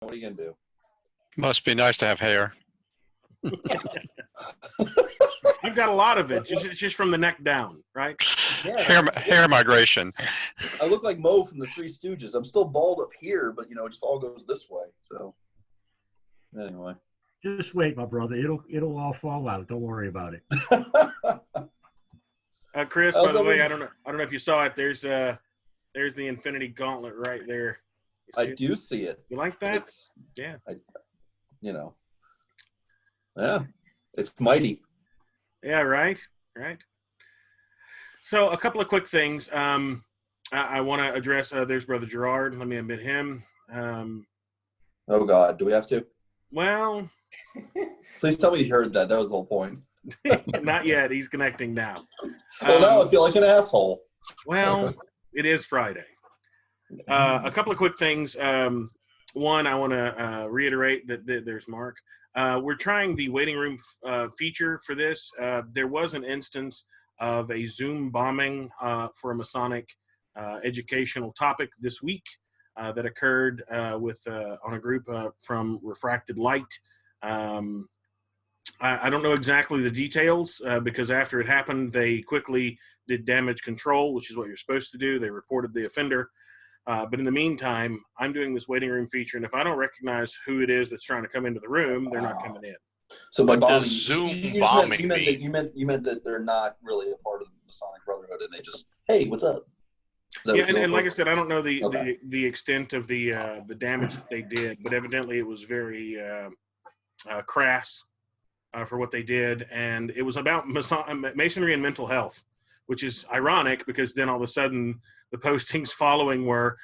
What are you gonna do? Must be nice to have hair. I've got a lot of it. It's just from the neck down, right? Yeah, Hair migration. I look like Mo from the Three Stooges. I'm still bald up here, but it just all goes this way. So anyway, just wait, my brother. It'll all fall out. Don't worry about it. Chris, by the way, I don't know if you saw it. There's the Infinity Gauntlet right there. I do see it. You like that? Yeah. Yeah, it's mighty. Yeah, right. So a couple of quick things. I want to address. There's Brother Gerard. Let me admit him. Oh God, do we have to? Well, please tell me you heard that. That was the whole point. Not yet. He's connecting now. Well, now I feel like an asshole. Well, it is Friday. A couple of quick things. One, I want to reiterate that there's Mark. We're trying the waiting room feature for this. There was an instance of a Zoom bombing for a Masonic educational topic this week that occurred on a group from Refracted Light. I don't know exactly the details because after it happened, they quickly did damage control, which is what you're supposed to do. They reported the offender. But in the meantime, I'm doing this waiting room feature, and if I don't recognize who it is that's trying to come into the room, they're not coming in. So by bombing, Zoom bombing you meant that they're not really a part of the Masonic Brotherhood, and they just, hey, what's up? Yeah, and like I said, I don't know the extent of the damage that they did, but evidently it was very crass for what they did, and it was about Masonry and mental health, which is ironic because then all of a sudden the postings following were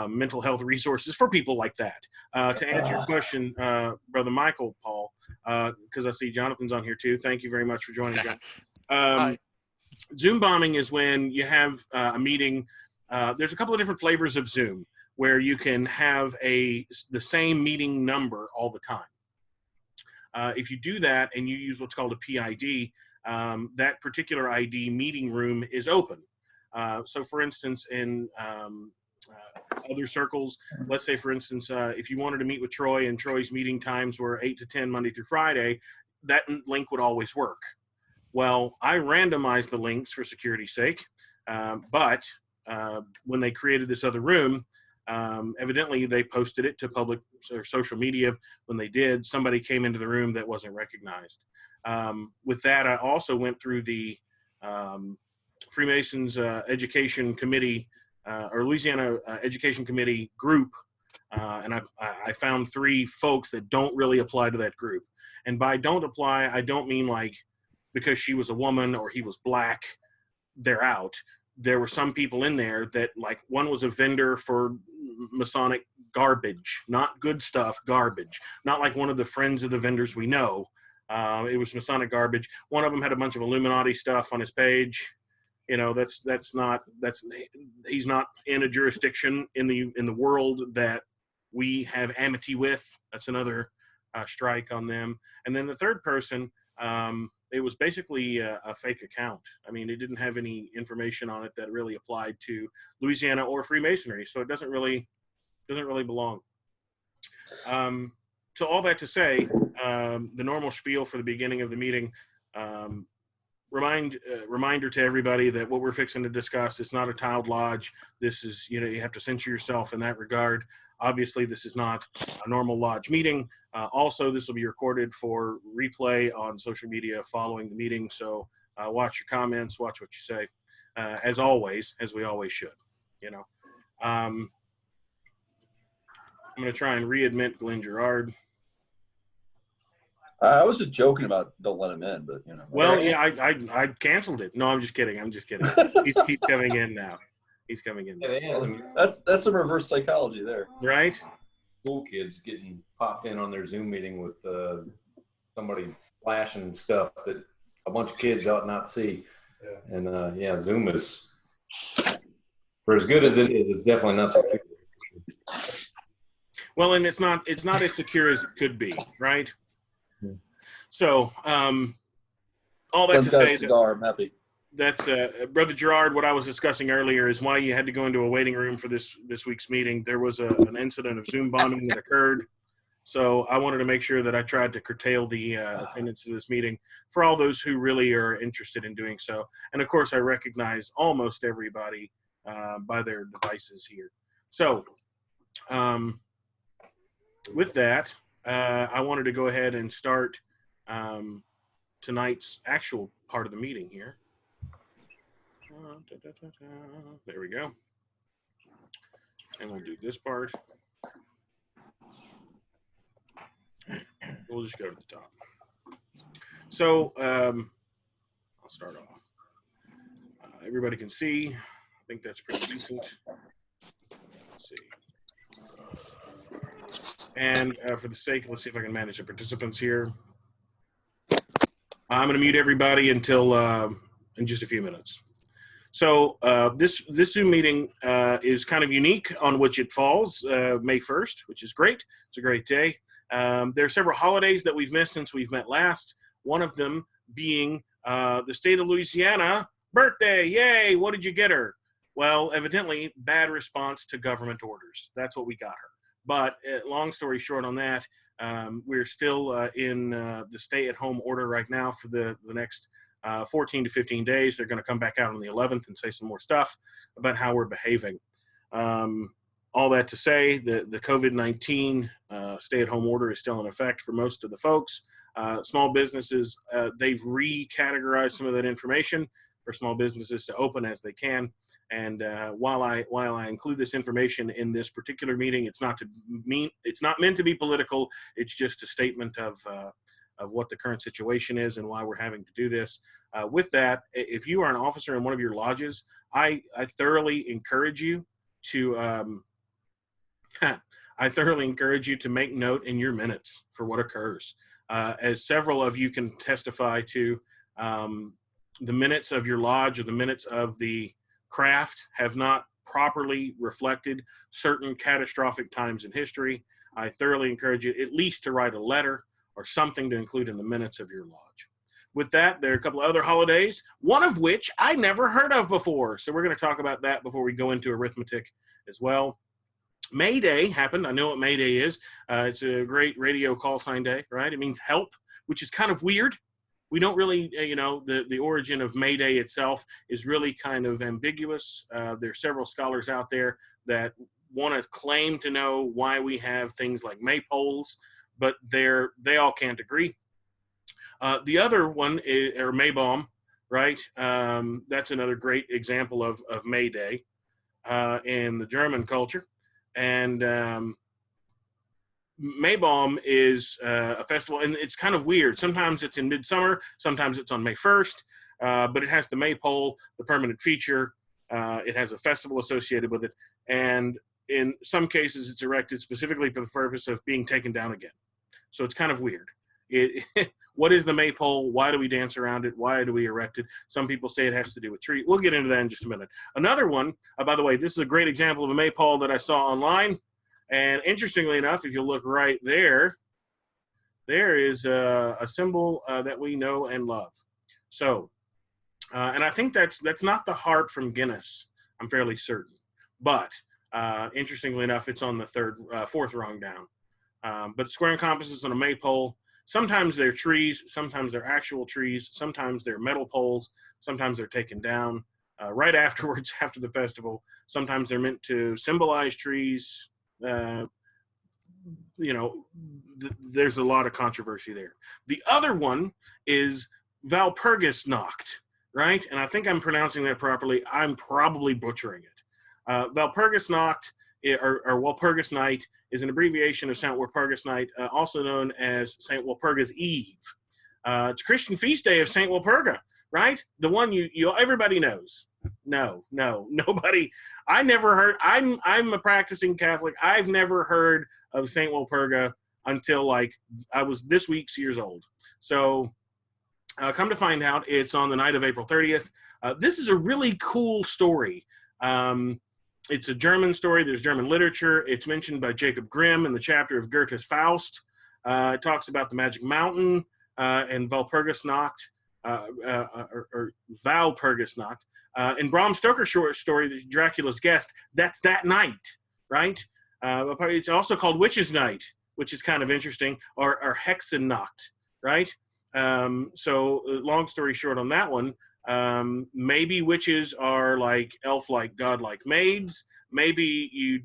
mental health resources for people like that. To answer your question, Brother Michael Paul, because I see Jonathan's on here too. Thank you very much for joining, John. Zoom bombing is when you have a meeting. There's a couple of different flavors of Zoom where you can have the same meeting number all the time. If you do that and you use what's called a PID, that particular ID meeting room is open. So for instance, in other circles, let's say for instance, if you wanted to meet with Troy and Troy's meeting times were 8 to 10 Monday through Friday, that link would always work. Well, I randomized the links for security's sake, but when they created this other room, evidently they posted it to public or social media. When they did, somebody came into the room that wasn't recognized. With that, I also went through the Freemasons Education Committee or Louisiana Education Committee group, and I found 3 folks that don't really apply to that group. And by don't apply, I don't mean like because she was a woman or he was black, they're out. There were some people in there that, like, one was a vendor for Masonic garbage, not good stuff, garbage. Not like one of the friends of the vendors we know. It was Masonic garbage. One of them had a bunch of Illuminati stuff on his page. He's not in a jurisdiction in the world that we have amity with. That's another strike on them. And then the third person, it was basically a fake account. I mean, it didn't have any information on it that really applied to Louisiana or Freemasonry, so it doesn't really belong. So all that to say, the normal spiel for the beginning of the meeting, reminder to everybody that what we're fixing to discuss is not a tiled lodge. This is, you have to censor yourself in that regard. Obviously, this is not a normal lodge meeting. Also, this will be recorded for replay on social media following the meeting. So watch your comments, watch what you say, as always, as we always should. I'm going to try and readmit Glenn Gerard. I was just joking about don't let him in, but Well, yeah, I canceled it. No, I'm just kidding. He's coming in now. He's coming in. Yeah, that's some reverse psychology there, right? School kids getting popped in on their Zoom meeting with somebody flashing stuff that a bunch of kids ought not see. Yeah. And Zoom is, for as good as it is, it's definitely not secure. Well, and it's not as secure as it could be, right? Yeah. So, all that to say, I'm happy. That's Brother Gerard. What I was discussing earlier is why you had to go into a waiting room for this week's meeting. There was an incident of Zoom bombing that occurred. So I wanted to make sure that I tried to curtail the attendance to this meeting for all those who really are interested in doing so. And of course, I recognize almost everybody by their devices here. So with that, I wanted to go ahead and start tonight's actual part of the meeting here. There we go. And we'll do this part. We'll just go to the top. So I'll start off. Everybody can see. I think that's pretty decent. Let's see. And for the sake, let's see if I can manage the participants here. I'm going to mute everybody until in just a few minutes. So this Zoom meeting is kind of unique on which it falls, May 1st, which is great. It's a great day. There are several holidays that we've missed since we've met last. One of them being the state of Louisiana birthday. Yay! What did you get her? Well, evidently, bad response to government orders. That's what we got her. But long story short on that, we're still in the stay-at-home order right now for the next 14 to 15 days. They're going to come back out on the 11th and say some more stuff about how we're behaving. All that to say, the COVID-19 stay-at-home order is still in effect for most of the folks. Small businesses, they've recategorized some of that information for small businesses to open as they can. And while I include this information in this particular meeting, it's not meant to be political. It's just a statement of what the current situation is and why we're having to do this. With that, if you are an officer in one of your lodges, I thoroughly encourage you to make note in your minutes for what occurs. As several of you can testify to, the minutes of your lodge or the minutes of the craft have not properly reflected certain catastrophic times in history. I thoroughly encourage you at least to write a letter or something to include in the minutes of your lodge. With that, there are a couple of other holidays, one of which I never heard of before. So we're going to talk about that before we go into arithmetic as well. May Day happened. I know what May Day is. It's a great radio call sign day, right? It means help, which is kind of weird. We don't really, the origin of May Day itself is really kind of ambiguous. There are several scholars out there that want to claim to know why we have things like maypoles, but they all can't agree. The other one is Maybaum, right? That's another great example of May Day in the German culture. And Maybaum is a festival, and it's kind of weird. Sometimes it's in midsummer, sometimes it's on May 1st, but it has the maypole, the permanent feature. It has a festival associated with it, and in some cases it's erected specifically for the purpose of being taken down again. So it's kind of weird. What is the maypole? Why do we dance around it? Why do we erect it? Some people say it has to do with tree. We'll get into that in just a minute. Another one, by the way, this is a great example of a maypole that I saw online. And interestingly enough, if you look right there, there is a symbol that we know and love. So, and I think that's not the heart from Guinness. I'm fairly certain. But interestingly enough, it's on the fourth rung down. But square and compasses on a maypole. Sometimes they're trees, sometimes they're actual trees, sometimes they're metal poles, sometimes they're taken down right afterwards, after the festival. Sometimes they're meant to symbolize trees. There's a lot of controversy there. The other one is Walpurgisnacht, right? And I think I'm pronouncing that properly. I'm probably butchering it. Walpurgisnacht or Walpurgis Night is an abbreviation of St. Walpurgis Night, also known as St. Walpurgis Eve. It's a Christian feast day of St. Walpurga, right? The one you everybody knows. No, nobody. I never heard. I'm a practicing Catholic. I've never heard of St. Walpurga until like I was this week's years old. So come to find out, it's on the night of April 30th. This is a really cool story. It's a German story. There's German literature. It's mentioned by Jacob Grimm in the chapter of Goethe's Faust. It talks about the Magic Mountain and Walpurgisnacht, or Walpurgisnacht. In Bram Stoker's short story, Dracula's Guest, that's that night, right? It's also called Witch's Night, which is kind of interesting, are Hexennacht, right? So long story short on that one, maybe witches are like elf-like, godlike maids. Maybe you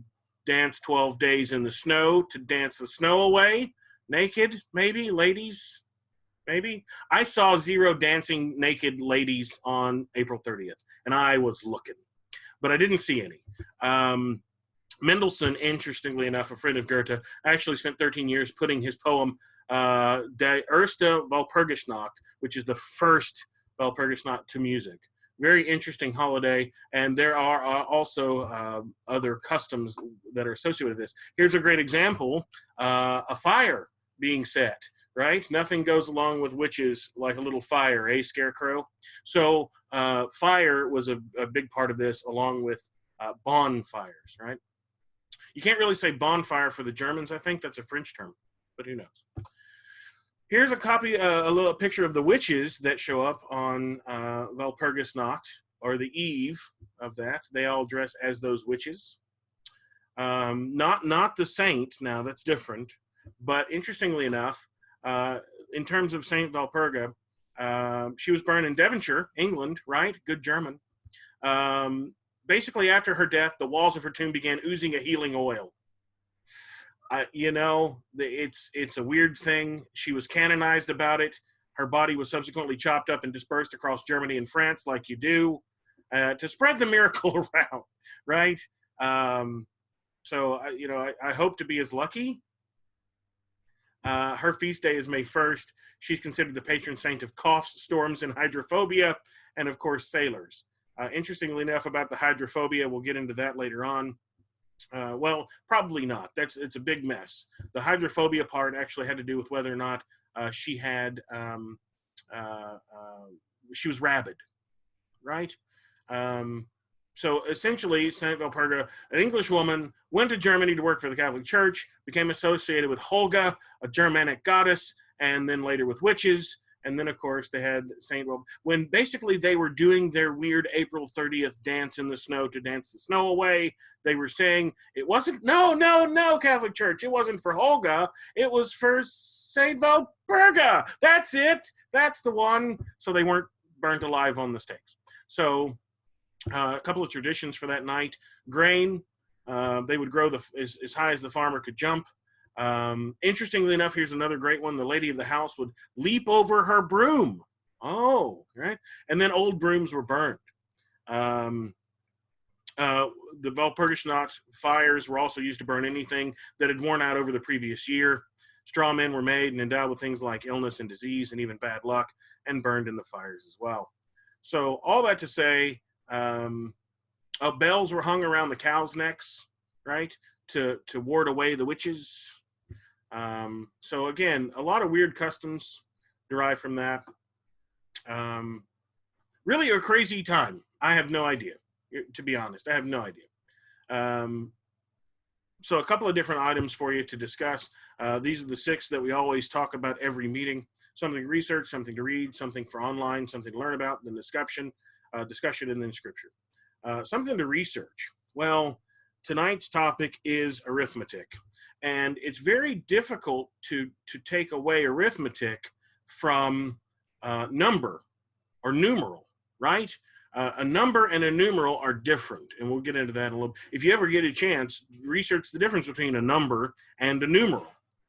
dance 12 days in the snow to dance the snow away, naked, maybe, ladies, maybe. I saw 0 dancing naked ladies on April 30th, and I was looking, but I didn't see any. Mendelssohn, interestingly enough, a friend of Goethe, actually spent 13 years putting his poem Die erste Walpurgisnacht, which is the first Walpurgisnacht, to music. Very interesting holiday, and there are also other customs that are associated with this. Here's a great example, a fire being set, right? Nothing goes along with witches like a little fire, eh, Scarecrow? So fire was a big part of this, along with bonfires, right? You can't really say bonfire for the Germans. I think that's a French term, but who knows? Here's a copy, a little picture of the witches that show up on Walpurgisnacht, or the eve of that. They all dress as those witches. Not the saint. Now that's different. But interestingly enough, in terms of Saint Walpurga, she was burned in Devonshire, England, right? Good German. Basically, after her death, the walls of her tomb began oozing a healing oil. You know, it's a weird thing. She was canonized about it. Her body was subsequently chopped up and dispersed across Germany and France, like you do, to spread the miracle around, right? So, you know, I hope to be as lucky. Her feast day is May 1st. She's considered the patron saint of coughs, storms, and hydrophobia, and of course, sailors. Interestingly enough, about the hydrophobia, we'll get into that later on. Well, probably not. It's a big mess. The hydrophobia part actually had to do with whether or not she was rabid, right? So essentially, Saint Walpurga, an English woman, went to Germany to work for the Catholic Church, became associated with Holga, a Germanic goddess, and then later with witches. And then, of course, they had Saint Walpurga. When basically they were doing their weird April 30th dance in the snow to dance the snow away, they were saying it wasn't, no, Catholic Church. It wasn't for Holga. It was for Saint Walpurga. That's it. That's the one. So they weren't burnt alive on the stakes. So a couple of traditions for that night. Grain, they would grow as high as the farmer could jump. Interestingly enough, here's another great one. The lady of the house would leap over her broom. Oh, right. And then old brooms were burned. The Walpurgisnacht fires were also used to burn anything that had worn out over the previous year. Straw men were made and endowed with things like illness and disease and even bad luck, and burned in the fires as well. So all that to say, bells were hung around the cows' necks, right, to ward away the witches. So again, a lot of weird customs derive from that. Really a crazy time. I have no idea, to be honest. I have no idea. So a couple of different items for you to discuss. These are the 6 that we always talk about every meeting. Something to research, something to read, something for online, something to learn about, then discussion, and then scripture. Something to research. Well, tonight's topic is arithmetic. And it's very difficult to take away arithmetic from number or numeral, right? A number and a numeral are different, and we'll get into that in a little. If you ever get a chance, research the difference between a number and a numeral.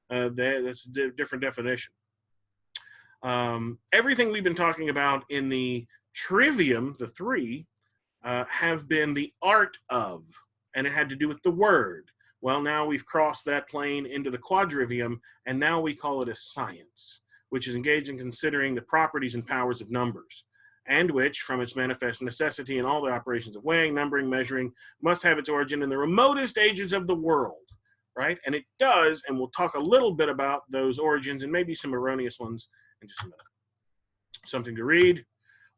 That's a different definition. Everything we've been talking about in the trivium, the 3, have been the art of, and it had to do with the word. Well, now we've crossed that plane into the quadrivium, and now we call it a science, which is engaged in considering the properties and powers of numbers, and which, from its manifest necessity in all the operations of weighing, numbering, measuring, must have its origin in the remotest ages of the world, right? And it does, and we'll talk a little bit about those origins and maybe some erroneous ones in just a minute. Something to read?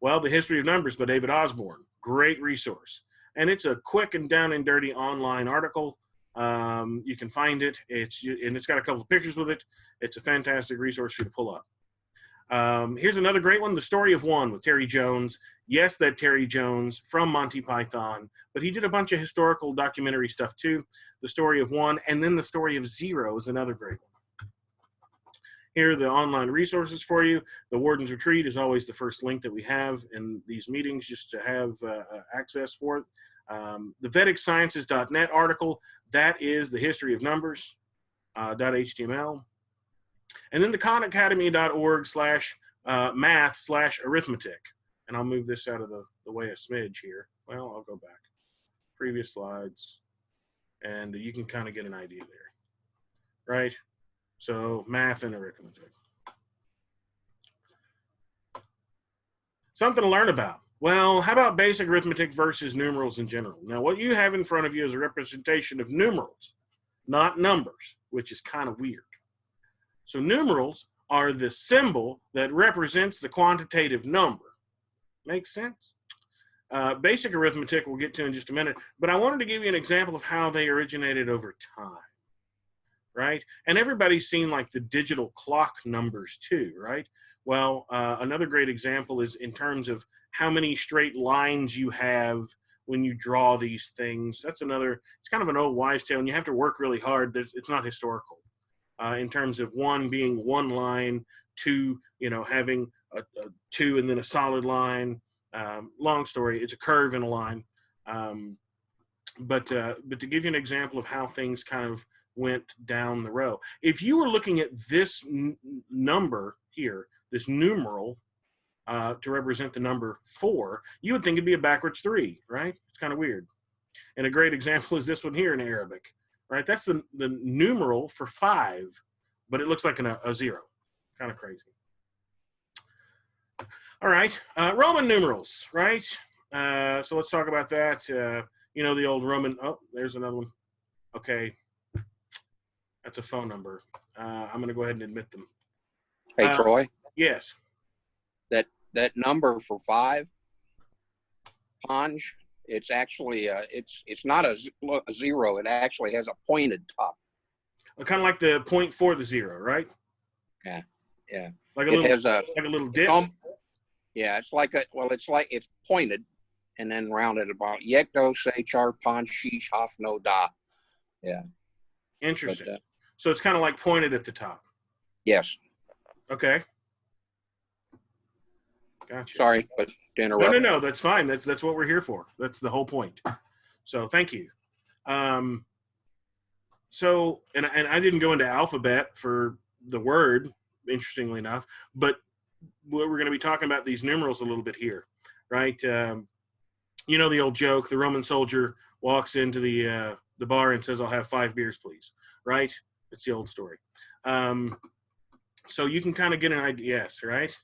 Well, The History of Numbers by David Osborn. Great resource. And it's a quick and down and dirty online article. You can find it. It's got a couple of pictures with it. It's a fantastic resource for you to pull up. Here's another great one, The Story of One with Terry Jones. Yes, that Terry Jones from Monty Python, but he did a bunch of historical documentary stuff too. The Story of One, and then The Story of Zero is another great one. Here are the online resources for you. The Warden's Retreat is always the first link that we have in these meetings just to have access for it. The VedicSciences.net article, that is the history of numbers, .html. And then the khanacademy.org/math/arithmetic. And I'll move this out of the way a smidge here. Well, I'll go back. Previous slides. And you can kind of get an idea there, right? So math and arithmetic. Something to learn about. Well, how about basic arithmetic versus numerals in general? Now, what you have in front of you is a representation of numerals, not numbers, which is kind of weird. So numerals are the symbol that represents the quantitative number. Makes sense? Basic arithmetic we'll get to in just a minute, but I wanted to give you an example of how they originated over time, right? And everybody's seen like the digital clock numbers too, right? Well, another great example is in terms of how many straight lines you have when you draw these things. That's another, it's kind of an old wives' tale, and you have to work really hard. It's not historical. In terms of one being one line, two, having a two and then a solid line. Long story, it's a curve and a line. But to give you an example of how things kind of went down the row. If you were looking at this number here, this numeral, to represent the number 4, you would think it'd be a backwards 3, right? It's kind of weird. And a great example is this one here in Arabic, right? That's the numeral for 5, but it looks like a 0. Kind of crazy. All right, Roman numerals, right? So let's talk about that. The old Roman, oh, there's another one. Okay, that's a phone number. I'm going to go ahead and admit them. Hey, Troy. Yes. That number for 5, Panj, it's actually it's not a 0. It actually has a pointed top. Kind of like the point for the 0, right? Yeah. Like Has like a little dip. Yeah, it's it's pointed and then rounded about. Yekdo se char pan shish haf no da. Yeah. Interesting. But, so it's kind of like pointed at the top. Yes. Okay. Gotcha. Sorry, but to interrupt. No. That's fine. That's what we're here for. That's the whole point. So thank you. So and I didn't go into alphabet for the word, interestingly enough, but we're going to be talking about these numerals a little bit here, right? The old joke: the Roman soldier walks into the bar and says, "I'll have 5 beers, please." Right? It's the old story. So you can kind of get an idea, yes, right?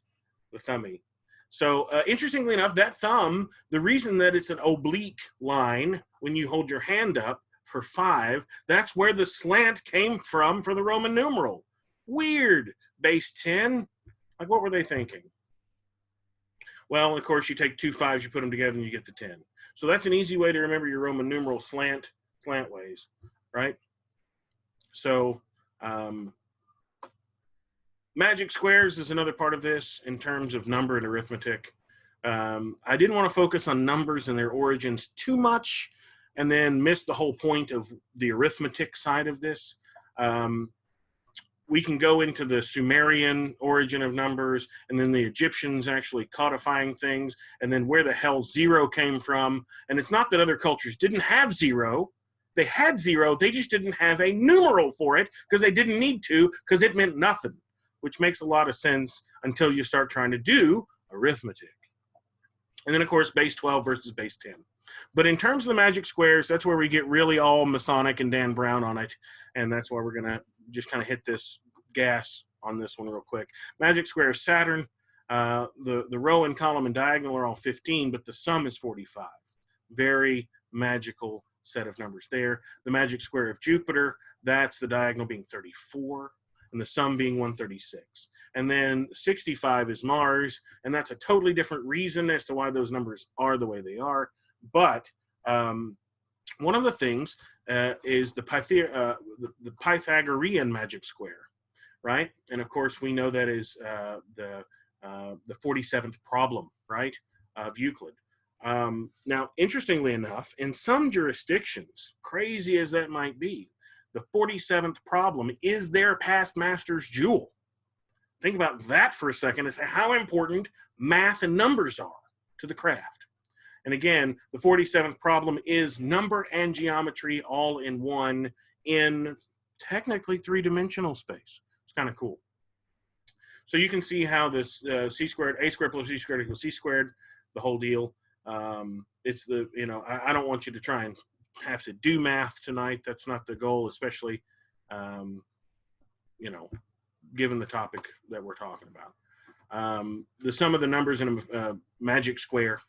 The thummy. So interestingly enough, that thumb, the reason that it's an oblique line when you hold your hand up for 5, that's where the slant came from for the Roman numeral. Weird. Base 10. Like, what were they thinking? Well, of course, you take 2 5s, you put them together, and you get the 10. So that's an easy way to remember your Roman numeral slant ways, right? So magic squares is another part of this in terms of number and arithmetic. I didn't want to focus on numbers and their origins too much and then miss the whole point of the arithmetic side of this. We can go into the Sumerian origin of numbers, and then the Egyptians actually codifying things, and then where the hell 0 came from. And it's not that other cultures didn't have 0. They had 0. They just didn't have a numeral for it because they didn't need to, because it meant nothing, which makes a lot of sense until you start trying to do arithmetic. And then, of course, base 12 versus base 10. But in terms of the magic squares, that's where we get really all Masonic and Dan Brown on it. And that's why we're going to just kind of hit this gas on this one real quick. Magic square is Saturn. The row and column and diagonal are all 15, but the sum is 45. Very magical set of numbers there. The magic square of Jupiter, that's the diagonal being 34 and the sum being 136. And then 65 is Mars, and that's a totally different reason as to why those numbers are the way they are. But one of the things is the Pythagorean magic square, right? And of course, we know that is the 47th problem, right, of Euclid. Now, interestingly enough, in some jurisdictions, crazy as that might be, the 47th problem is their past master's jewel. think about that for a second and say how important math and numbers are to the craft. And again, the 47th problem is number and geometry all in one in technically three-dimensional space. It's kind of cool. So you can see how this a squared plus b squared equals c squared, the whole deal. It's the, I don't want you to try and have to do math tonight. That's not the goal, especially, given the topic that we're talking about. The sum of the numbers in a magic square.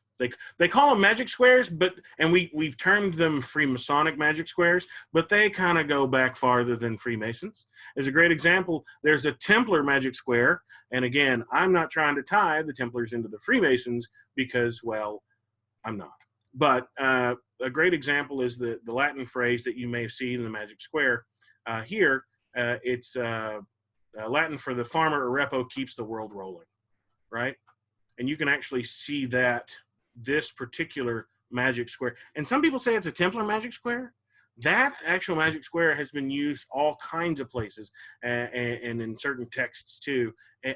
They call them magic squares, and we've termed them Freemasonic magic squares, but they kind of go back farther than Freemasons. As a great example, there's a Templar magic square, and again, I'm not trying to tie the Templars into the Freemasons because, well, I'm not. But a great example is the Latin phrase that you may have seen in the magic square. Here, it's Latin for the farmer Arepo keeps the world rolling, right? And you can actually see that this particular magic square, and some people say it's a Templar magic square. That actual magic square has been used all kinds of places and in certain texts too,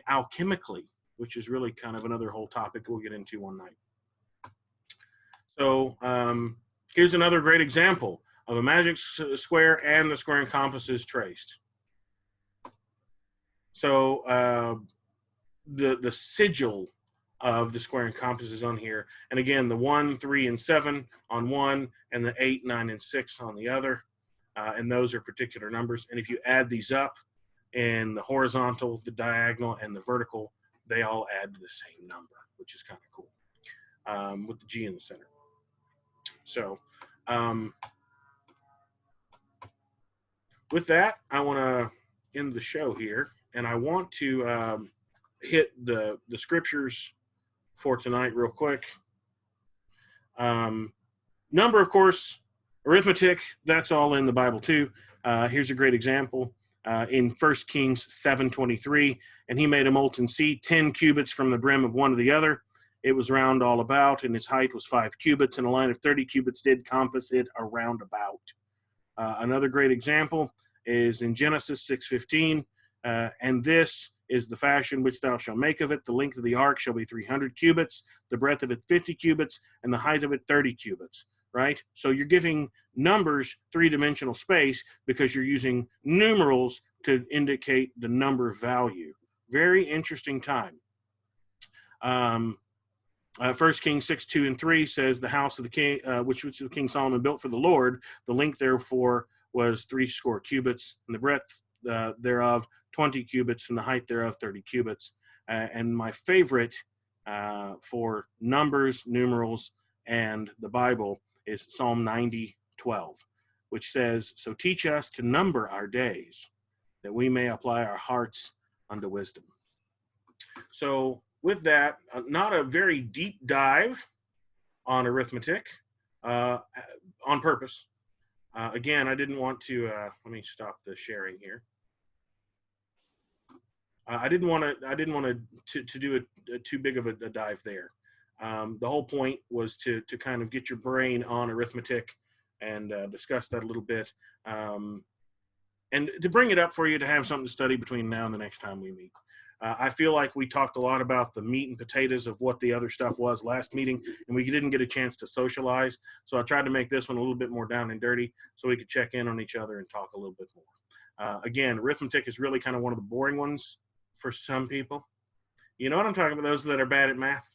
alchemically, which is really kind of another whole topic we'll get into one night. So here's another great example of a magic square and the square and compasses traced. So the sigil of the square and compass is on here. And again, the 1, 3, and 7 on one, and the 8, 9, and 6 on the other. And those are particular numbers. And if you add these up in the horizontal, the diagonal, and the vertical, they all add to the same number, which is kind of cool, with the G in the center. So with that, I want to end the show here. And I want to hit the scriptures for tonight real quick. Number, of course, arithmetic, that's all in the Bible too. Here's a great example in 1 Kings 7:23. And he made a molten sea 10 cubits from the brim of one to the other. It was round all about, and its height was 5 cubits, and a line of 30 cubits did compass it around about. Another great example is in Genesis 6:15. And this is the fashion which thou shalt make of it. The length of the ark shall be 300 cubits, the breadth of it 50 cubits, and the height of it 30 cubits, right? So you're giving numbers three-dimensional space because you're using numerals to indicate the number value. Very interesting time. 1 Kings 6:2 and 3 says the house of the king, which the King Solomon built for the Lord, the length therefore was 60 cubits, and the breadth thereof 20 cubits, and the height thereof 30 cubits. And my favorite for numbers, numerals, and the Bible is Psalm 90:12, which says, "So teach us to number our days, that we may apply our hearts unto wisdom." So with that, not a very deep dive on arithmetic on purpose. Again, I didn't want to, let me stop the sharing here. I didn't want to do a too big of a dive there. The whole point was to kind of get your brain on arithmetic and discuss that a little bit, and to bring it up for you to have something to study between now and the next time we meet. I feel like we talked a lot about the meat and potatoes of what the other stuff was last meeting, and we didn't get a chance to socialize. So I tried to make this one a little bit more down and dirty so we could check in on each other and talk a little bit more. Again, arithmetic is really kind of one of the boring ones for some people. You know what I'm talking about, those that are bad at math.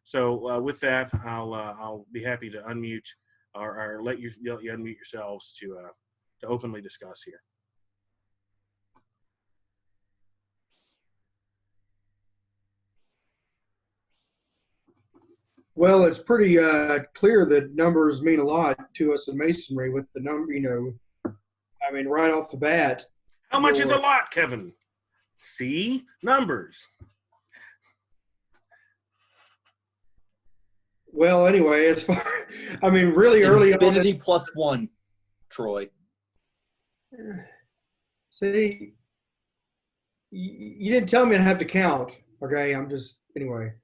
So with that, I'll be happy to unmute or let you unmute yourselves to openly discuss here. Well, it's pretty clear that numbers mean a lot to us in Masonry with the number, I mean, right off the bat. How much is a lot, Kevin? See? Numbers. Well, anyway, as far, I mean, really early on. Infinity plus 1, Troy. See, you didn't tell me to have to count. Okay, I'm just, anyway.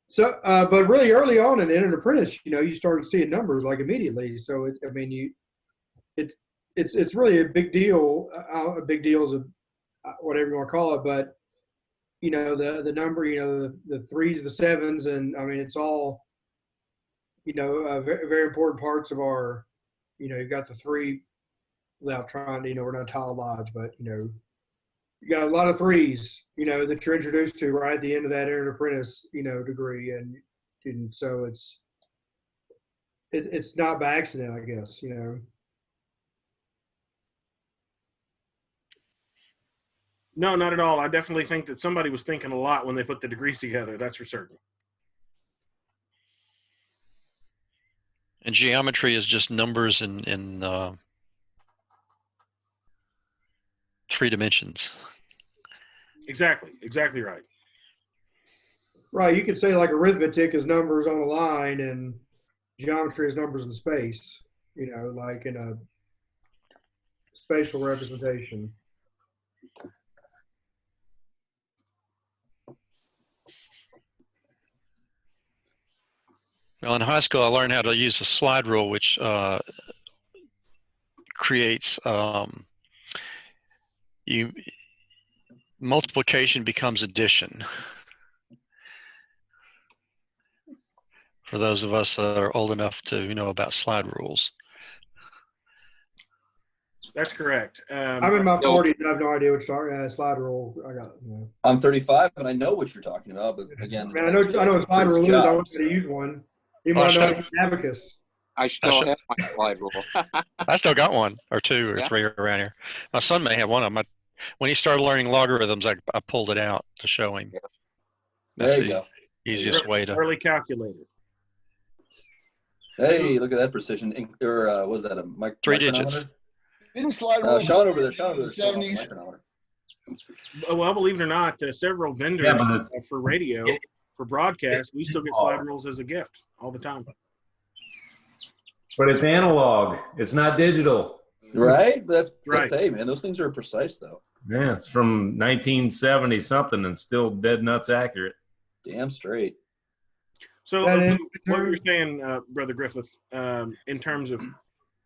So, but really early on in the Entered Apprentice, you started seeing numbers like immediately. So, it's really a big deal. A big deal is whatever you want to call it. But, the number, the threes, the sevens, and I mean, it's all, very, very important parts of our, you've got the three without trying to, we're not Tyler Lodge, but, you got a lot of threes, that you're introduced to right at the end of that Aaron Apprentice, degree. And so it's not by accident, I guess, No, not at all. I definitely think that somebody was thinking a lot when they put the degrees together. That's for certain. And geometry is just numbers in 3 dimensions. Exactly right. Right. You could say like arithmetic is numbers on a line and geometry is numbers in space, like in a spatial representation. Well, in high school, I learned how to use the slide rule, which creates multiplication becomes addition. For those of us that are old enough to know about slide rules. That's correct. I'm in my 40s. I have no idea what slide rule I got. I'm 35, and I know what you're talking about. But again, I know what slide rule is. I want to use one. You might know abacus. I still have my slide rule. I still got 1 or 2 or 3 around here. My son may have one of them. When he started learning logarithms, I pulled it out to show him. That's there you go. Easiest way to. Early calculator. Hey, look at that precision. Or was that a 3 digits? Didn't slide rule Sean over there. Sean over there. 70s. Well, believe it or not, several vendors for radio, for broadcast, we still get slide rules as a gift all the time. But it's analog. It's not digital. Right? That's right. Hey, man, those things are precise, though. Yeah, it's from 1970 something and still dead nuts accurate. Damn straight. So what you're saying, Brother Griffith, in terms of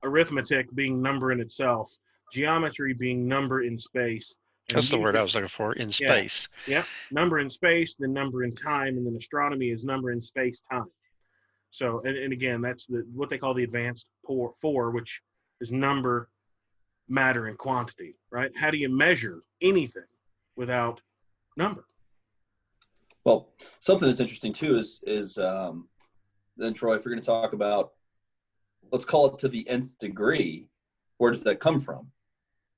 arithmetic being number in itself, geometry being number in space. That's the word I was looking for, in space. Yeah, number in space, then number in time, and then astronomy is number in space-time. So, and again, that's what they call the advanced four, which is number, matter, and quantity, right? How do you measure anything without number? Well, something that's interesting too is then Troy, if you're going to talk about, let's call it to the nth degree, where does that come from?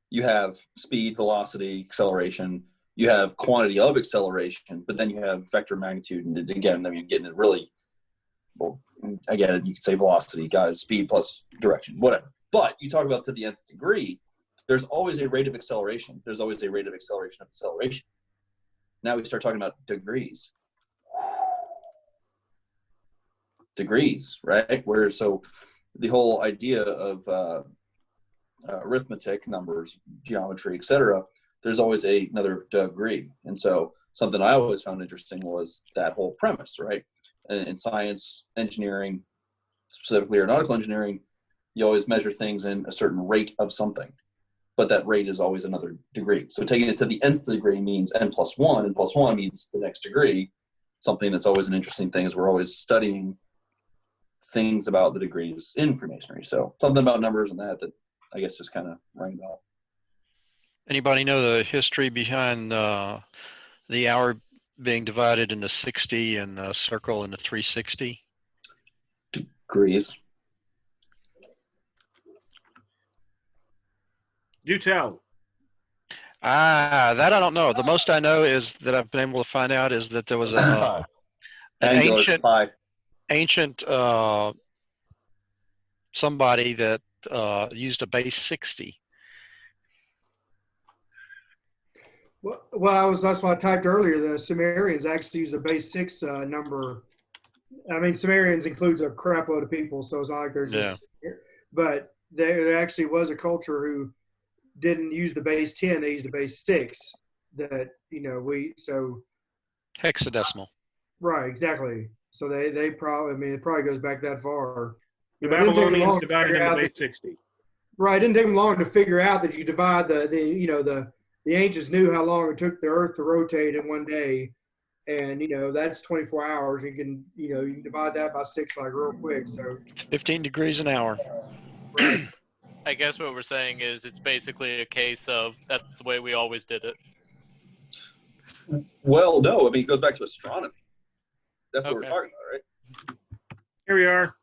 You have speed, velocity, acceleration. You have quantity of acceleration, but then you have vector magnitude. And again, I mean, getting it really, well, again, you could say velocity, guys, speed plus direction, whatever. But you talk about to the nth degree, there's always a rate of acceleration. There's always a rate of acceleration of acceleration. Now we start talking about degrees. Degrees, right? Where so the whole idea of arithmetic, numbers, geometry, etc., there's always another degree. And so something I always found interesting was that whole premise, right? In science, engineering, specifically aeronautical engineering, you always measure things in a certain rate of something, but that rate is always another degree. So taking it to the nth degree means n plus 1, and plus 1 means the next degree. Something that's always an interesting thing is we're always studying things about the degrees in Freemasonry. So something about numbers and that I guess just kind of rang about. Anybody know the history behind the hour being divided into 60 and the circle into 360? Degrees. Do tell. That I don't know. The most I know is that I've been able to find out is that there was an ancient somebody that used a base 60. Well, that's what I typed earlier. The Sumerians actually used a base 6 number. I mean, Sumerians includes a crap load of people, so it's not like there's just. But there actually was a culture who didn't use the base 10; they used the base 6. That Hexadecimal. Right, exactly. So they probably, I mean, it probably goes back that far. The Babylonians divided into base 60. Right, it didn't take them long to figure out that you divide the the ancients knew how long it took the Earth to rotate in one day, and that's 24 hours. You can you can divide that by 6 like real quick. So 15 degrees an hour. right. I guess what we're saying is it's basically a case of that's the way we always did it. Well, no, I mean, it goes back to astronomy. That's what we're Okay. talking about, right? Here we are.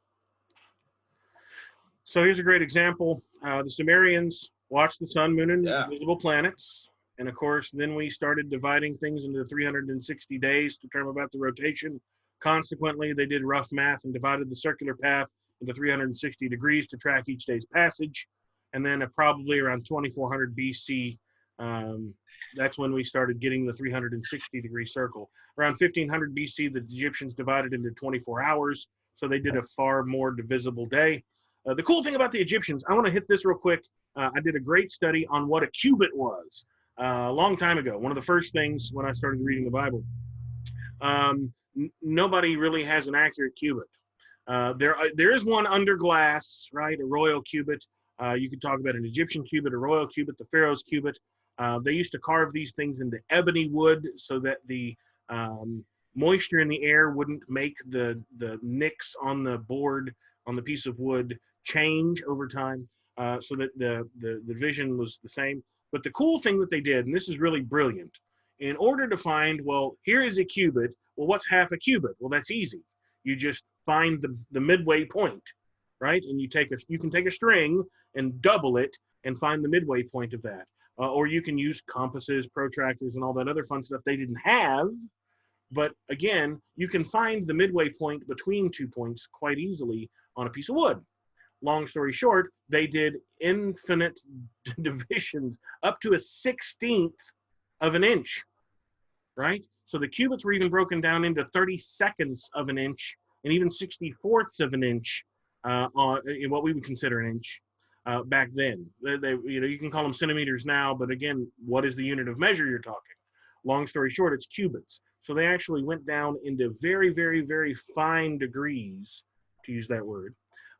So here's a great example. The Sumerians watched the sun, moon, and visible planets. And of course, then we started dividing things into 360 days to determine about the rotation. Consequently, they did rough math and divided the circular path into 360 degrees to track each day's passage. And then probably around 2400 BC, that's when we started getting the 360-degree circle. Around 1500 BC, the Egyptians divided into 24 hours, so they did a far more divisible day. The cool thing about the Egyptians, I want to hit this real quick. I did a great study on what a cubit was a long time ago. One of the first things when I started reading the Bible. Nobody really has an accurate cubit. There is one under glass, right? A royal cubit. You could talk about an Egyptian cubit, a royal cubit, the Pharaoh's cubit. They used to carve these things into ebony wood so that the moisture in the air wouldn't make the nicks on the board, on the piece of wood, change over time, so that the vision was the same. But the cool thing that they did, and this is really brilliant, in order to find, well, here is a cubit. Well, what's half a cubit? Well, that's easy. You just find the midway point, right? And you can take a string and double it and find the midway point of that. Or you can use compasses, protractors, and all that other fun stuff they didn't have. But again, you can find the midway point between 2 points quite easily on a piece of wood. Long story short, they did infinite divisions up to a 16th of an inch, right? So the cubits were even broken down into 32nds of an inch and even 64ths of an inch in what we would consider an inch back then. You can call them centimeters now, but again, what is the unit of measure you're talking? Long story short, it's cubits. So they actually went down into very, very, very fine degrees, to use that word,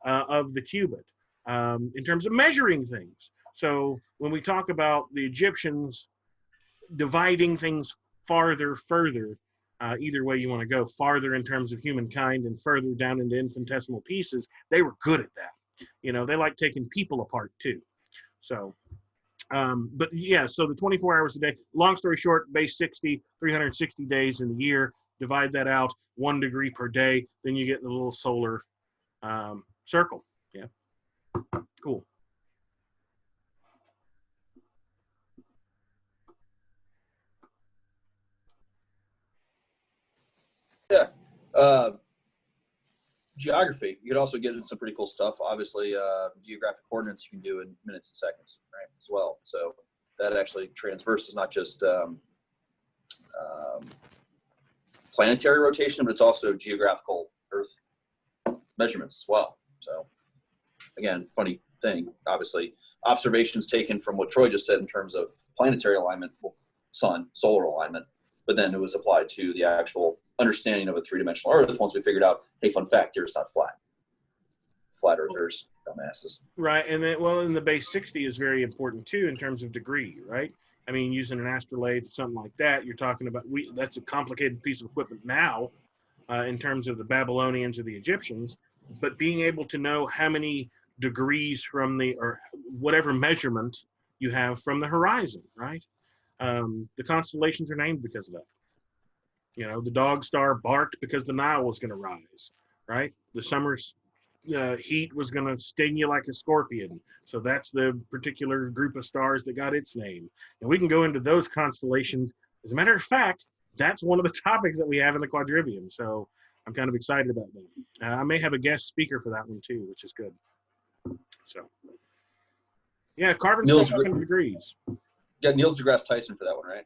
of the cubit in terms of measuring things. So when we talk about the Egyptians dividing things further, either way you want to go, farther in terms of humankind and further down into infinitesimal pieces, they were good at that. They like taking people apart too. So, but yeah, so the 24 hours a day, long story short, base 60, 360 days in the year, divide that out 1 degree per day, then you get the little solar circle. Yeah, cool. Yeah. Geography, you could also get into some pretty cool stuff. Obviously, geographic coordinates you can do in minutes and seconds, right, as well. So that actually transverses not just planetary rotation, but it's also geographical Earth measurements as well. So again, funny thing, obviously, observations taken from what Troy just said in terms of planetary alignment, sun, solar alignment, but then it was applied to the actual understanding of a three-dimensional Earth once we figured out, hey, fun fact, here it's not flat. Flat Earthers, dumbasses. Right, and then, well, and the base 60 is very important too in terms of degree, right? I mean, using an astrolabe, something like that, you're talking about, that's a complicated piece of equipment now in terms of the Babylonians or the Egyptians, but being able to know how many degrees from or whatever measurement you have from the horizon, right? The constellations are named because of that. The dog star barked because the Nile was going to rise, right? The summer's heat was going to sting you like a scorpion. So that's the particular group of stars that got its name. And we can go into those constellations. As a matter of fact, that's one of the topics that we have in the quadrivium. So I'm kind of excited about that. I may have a guest speaker for that one too, which is good. So, yeah, carving stuff up in degrees. You got Neil deGrasse Tyson for that one, right?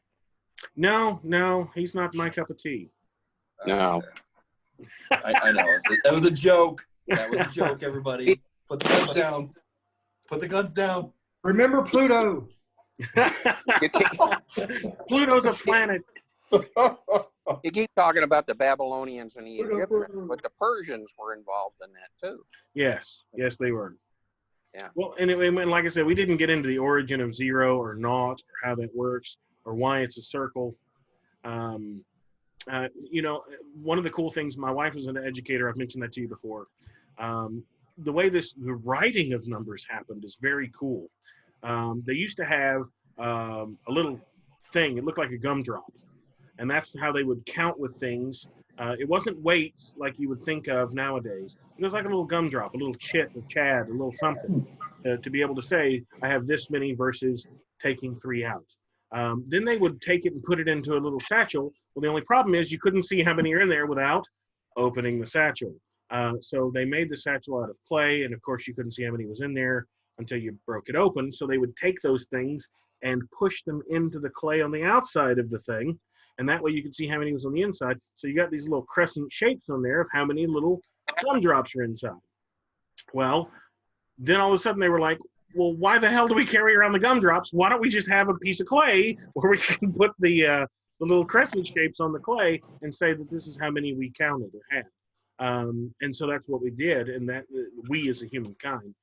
No, he's not my cup of tea. No. I know. That was a joke. That was a joke, everybody. Put the guns down. Put the guns down. Remember Pluto. Pluto's a planet. You keep talking about the Babylonians and the Egyptians, but the Persians were involved in that too. Yes, they were. Yeah. Well, and like I said, we didn't get into the origin of zero or naught or how that works or why it's a circle. You know, one of the cool things, my wife was an educator. I've mentioned that to you before. The way the writing of numbers happened is very cool. They used to have a little thing. It looked like a gumdrop. And that's how they would count with things. It wasn't weights like you would think of nowadays. It was like a little gumdrop, a little chit, a chad, a little something to be able to say, I have this many versus taking 3 out. Then they would take it and put it into a little satchel. Well, the only problem is you couldn't see how many are in there without opening the satchel. So they made the satchel out of clay, and of course you couldn't see how many was in there until you broke it open. So they would take those things and push them into the clay on the outside of the thing, and that way you could see how many was on the inside. So you got these little crescent shapes on there of how many little gumdrops are inside. Well, then all of a sudden they were like, well, why the hell do we carry around the gumdrops? Why don't we just have a piece of clay where we can put the little crescent shapes on the clay and say that this is how many we counted or had. And so that's what we did, and that we as a humankind.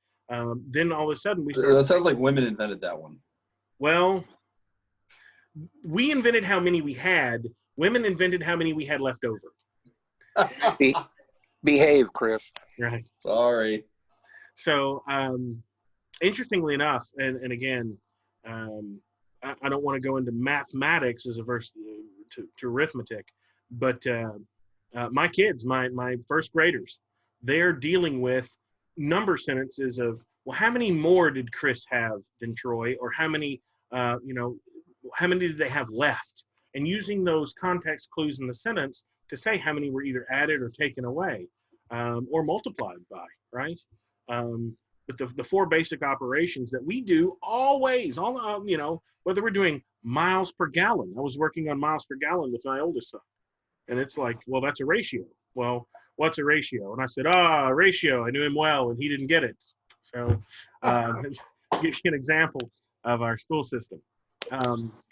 Then all of a sudden we started. It sounds like women invented that one. Well, we invented how many we had. Women invented how many we had left over. Behave, Chris. Right. Sorry. So, interestingly enough, and again, I don't want to go into mathematics as a verse to arithmetic, but my kids, my first graders, they're dealing with number sentences of, well, how many more did Chris have than Troy, or how many, how many did they have left? And using those context clues in the sentence to say how many were either added or taken away, or multiplied by, right? But the 4 basic operations that we do always, whether we're doing miles per gallon. I was working on miles per gallon with my oldest son. And it's like, well, that's a ratio. Well, what's a ratio? And I said, ratio. I knew him well, and he didn't get it. So give you an example of our school system.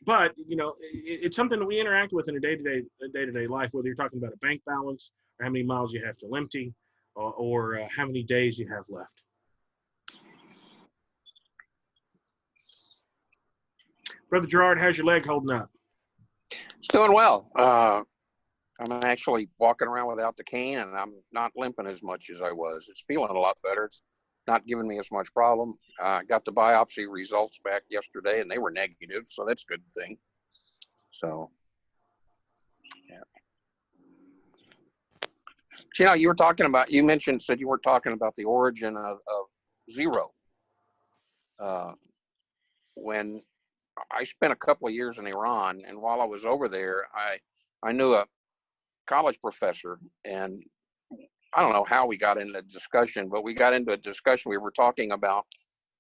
But, it's something that we interact with in a day-to-day life, whether you're talking about a bank balance or how many miles you have to empty or how many days you have left. Brother Gerard, how's your leg holding up? It's doing well. I'm actually walking around without the cane, and I'm not limping as much as I was. It's feeling a lot better. It's not giving me as much problem. I got the biopsy results back yesterday, and they were negative, so that's a good thing. So, yeah. You were talking about, you said you were talking about the origin of zero. When I spent a couple of years in Iran, and while I was over there, I knew a college professor, and I don't know how we got into discussion, but we got into a discussion. We were talking about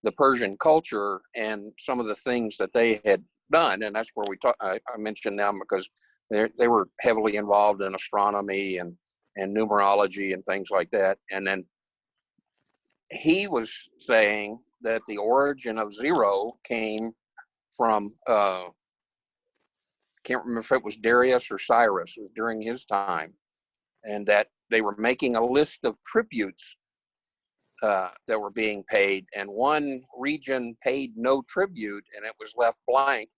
the Persian culture and some of the things that they had done, and that's where I mentioned them because they were heavily involved in astronomy and numerology and things like that. And then he was saying that the origin of zero came from can't remember if it was Darius or Cyrus. It was during his time, and that they were making a list of tributes that were being paid, and one region paid no tribute, and it was left blank.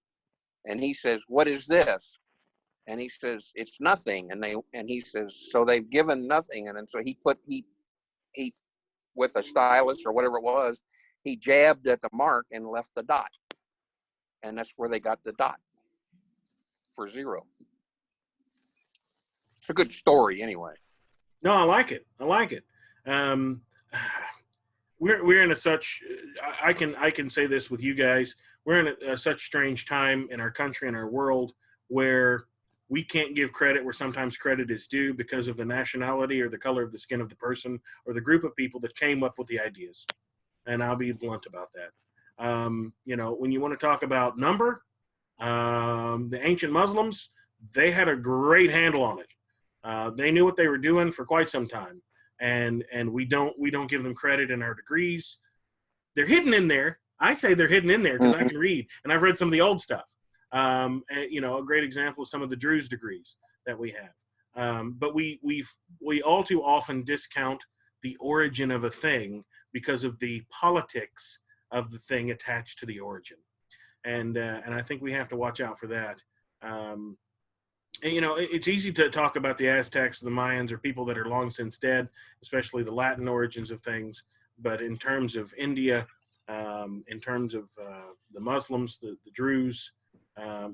And he says, "What is this?" And he says, "It's nothing." And he says, "So they've given nothing." And then so he with a stylus or whatever it was, he jabbed at the mark and left the dot, and that's where they got the dot for zero. It's a good story anyway. No, I like it. We're in I can say this with you guys. We're in such strange time in our country and our world where we can't give credit where sometimes credit is due because of the nationality or the color of the skin of the person or the group of people that came up with the ideas. And I'll be blunt about that. When you want to talk about number, the ancient Muslims, they had a great handle on it. They knew what they were doing for quite some time, and we don't give them credit in our degrees. They're hidden in there. I say they're hidden in there because I can read, and I've read some of the old stuff. A great example is some of the Druze degrees that we have. But we all too often discount the origin of a thing because of the politics of the thing attached to the origin. And I think we have to watch out for that. And, you know, it's easy to talk about the Aztecs, the Mayans, or people that are long since dead, especially the Latin origins of things. But in terms of India, in terms of the Muslims, the Druze,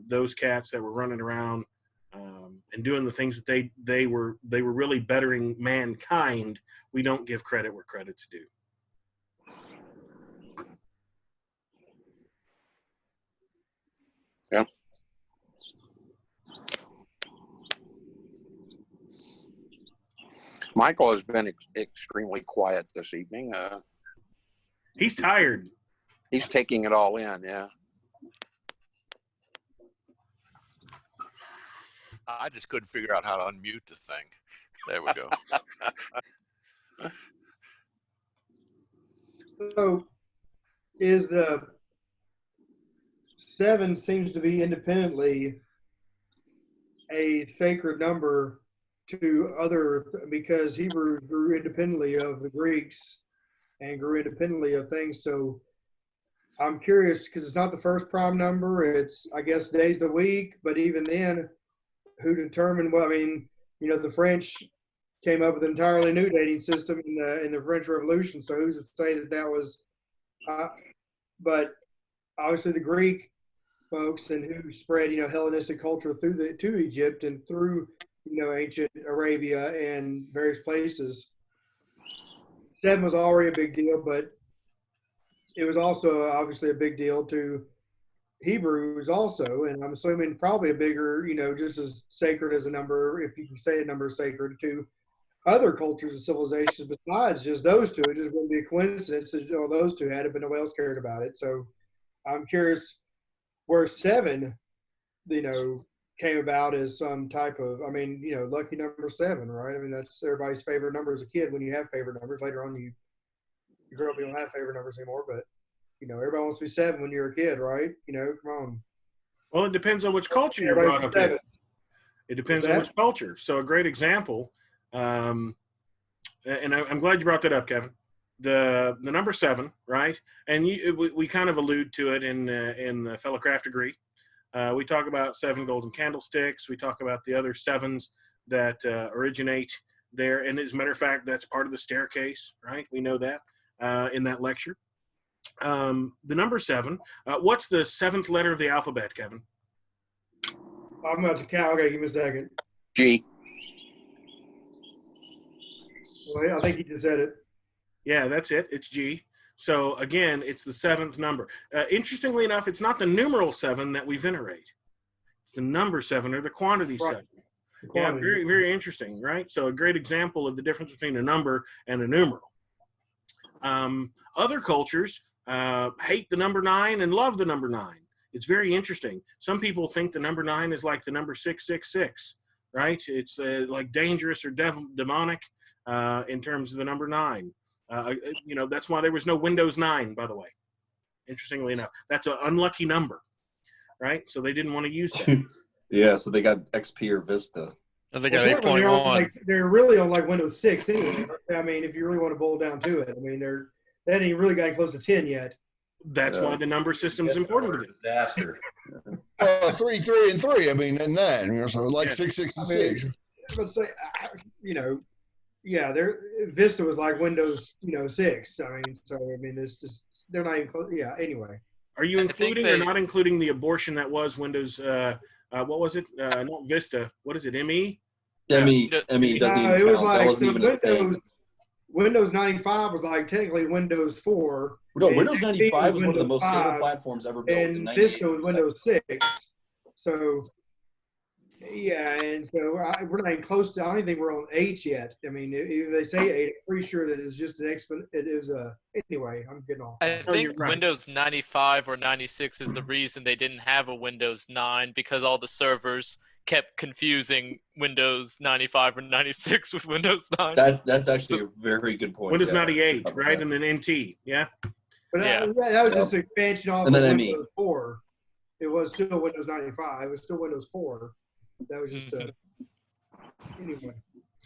those cats that were running around and doing the things that they were really bettering mankind, we don't give credit where credit's due. Yeah. Michael has been extremely quiet this evening. He's tired. He's taking it all in, yeah. I just couldn't figure out how to unmute the thing. There we go. So, is the 7 seems to be independently a sacred number to other, because Hebrew grew independently of the Greeks and grew independently of things. So I'm curious, because it's not the first prime number. It's, I guess, days of the week. But even then, who determined? Well, I mean, you know, the French came up with an entirely new dating system in the French Revolution. So who's to say that was? But obviously, the Greek folks and who spread, you know, Hellenistic culture to Egypt and through, you know, ancient Arabia and various places. 7 was already a big deal, but it was also obviously a big deal to Hebrews also, and I'm assuming probably a bigger, you know, just as sacred as a number, if you can say a number is sacred, to other cultures and civilizations besides just those two. It just wouldn't be a coincidence that those two had it, but nobody else cared about it. So I'm curious where 7, you know, came about as some type of, I mean, you know, lucky number 7, right? I mean, that's everybody's favorite number as a kid. When you have favorite numbers, later on you grow up, you don't have favorite numbers anymore, but you know, everybody wants to be 7 when you're a kid, right? You know, come on. Well, it depends on which culture you're brought up in. It depends on which culture. So a great example, and I'm glad you brought that up, Kevin. The number 7, right? And we kind of allude to it in the fellow craft degree. We talk about 7 golden candlesticks. We talk about the other 7s that originate there. And as a matter of fact, that's part of the staircase, right? We know that in that lecture. The number 7. What's the 7th letter of the alphabet, Kevin? I'm about to count. Okay, give me a second. G. Well, I think he just said it. Yeah, that's it. It's G. So again, it's the 7th number. Interestingly enough, it's not the numeral 7 that we venerate. It's the number 7 or the quantity 7. Yeah, very, very interesting, right? So a great example of the difference between a number and a numeral. Other cultures hate the number 9 and love the number 9. It's very interesting. Some people think the number 9 is like the number 666, right? It's like dangerous or demonic in terms of the number 9. You know, that's why there was no Windows 9, by the way. Interestingly enough, that's an unlucky number, right? So they didn't want to use that. Yeah, so they got XP or Vista. And they got 8.1. They're really on like Windows 6 anyway. I mean, if you really want to boil down to it, I mean, they hadn't even really gotten close to 10 yet. That's why the number system is important to them. Disaster. 3, 3, and 3. I mean, and 9. You know, so like 6, 6, and 6. But say, you know, yeah, Vista was like Windows, you know, 6. I mean, so I mean, this just they're not even close. Yeah. Anyway. Are you including or not including the abortion that was Windows? What was it? Not Vista. What is it? ME. ME doesn't even count. It was like, that wasn't even a thing. Windows 95 was like technically Windows 4. No, Windows 95 was one of the most stable platforms ever built. And Vista was Windows 6. So, yeah, and so we're not even close to, I don't even think we're on H yet. I mean, if they say 8, I'm pretty sure that it's just an exponent. It is anyway, I'm getting off. I think Windows 95 or 96 is the reason they didn't have a Windows 9, because all the servers kept confusing Windows 95 or 96 with Windows 9. That's actually a very good point. Windows 98, right? And then NT, yeah? But that was just an expansion off of Windows 4. It was still Windows 95. It was still Windows 4. That was just anyway.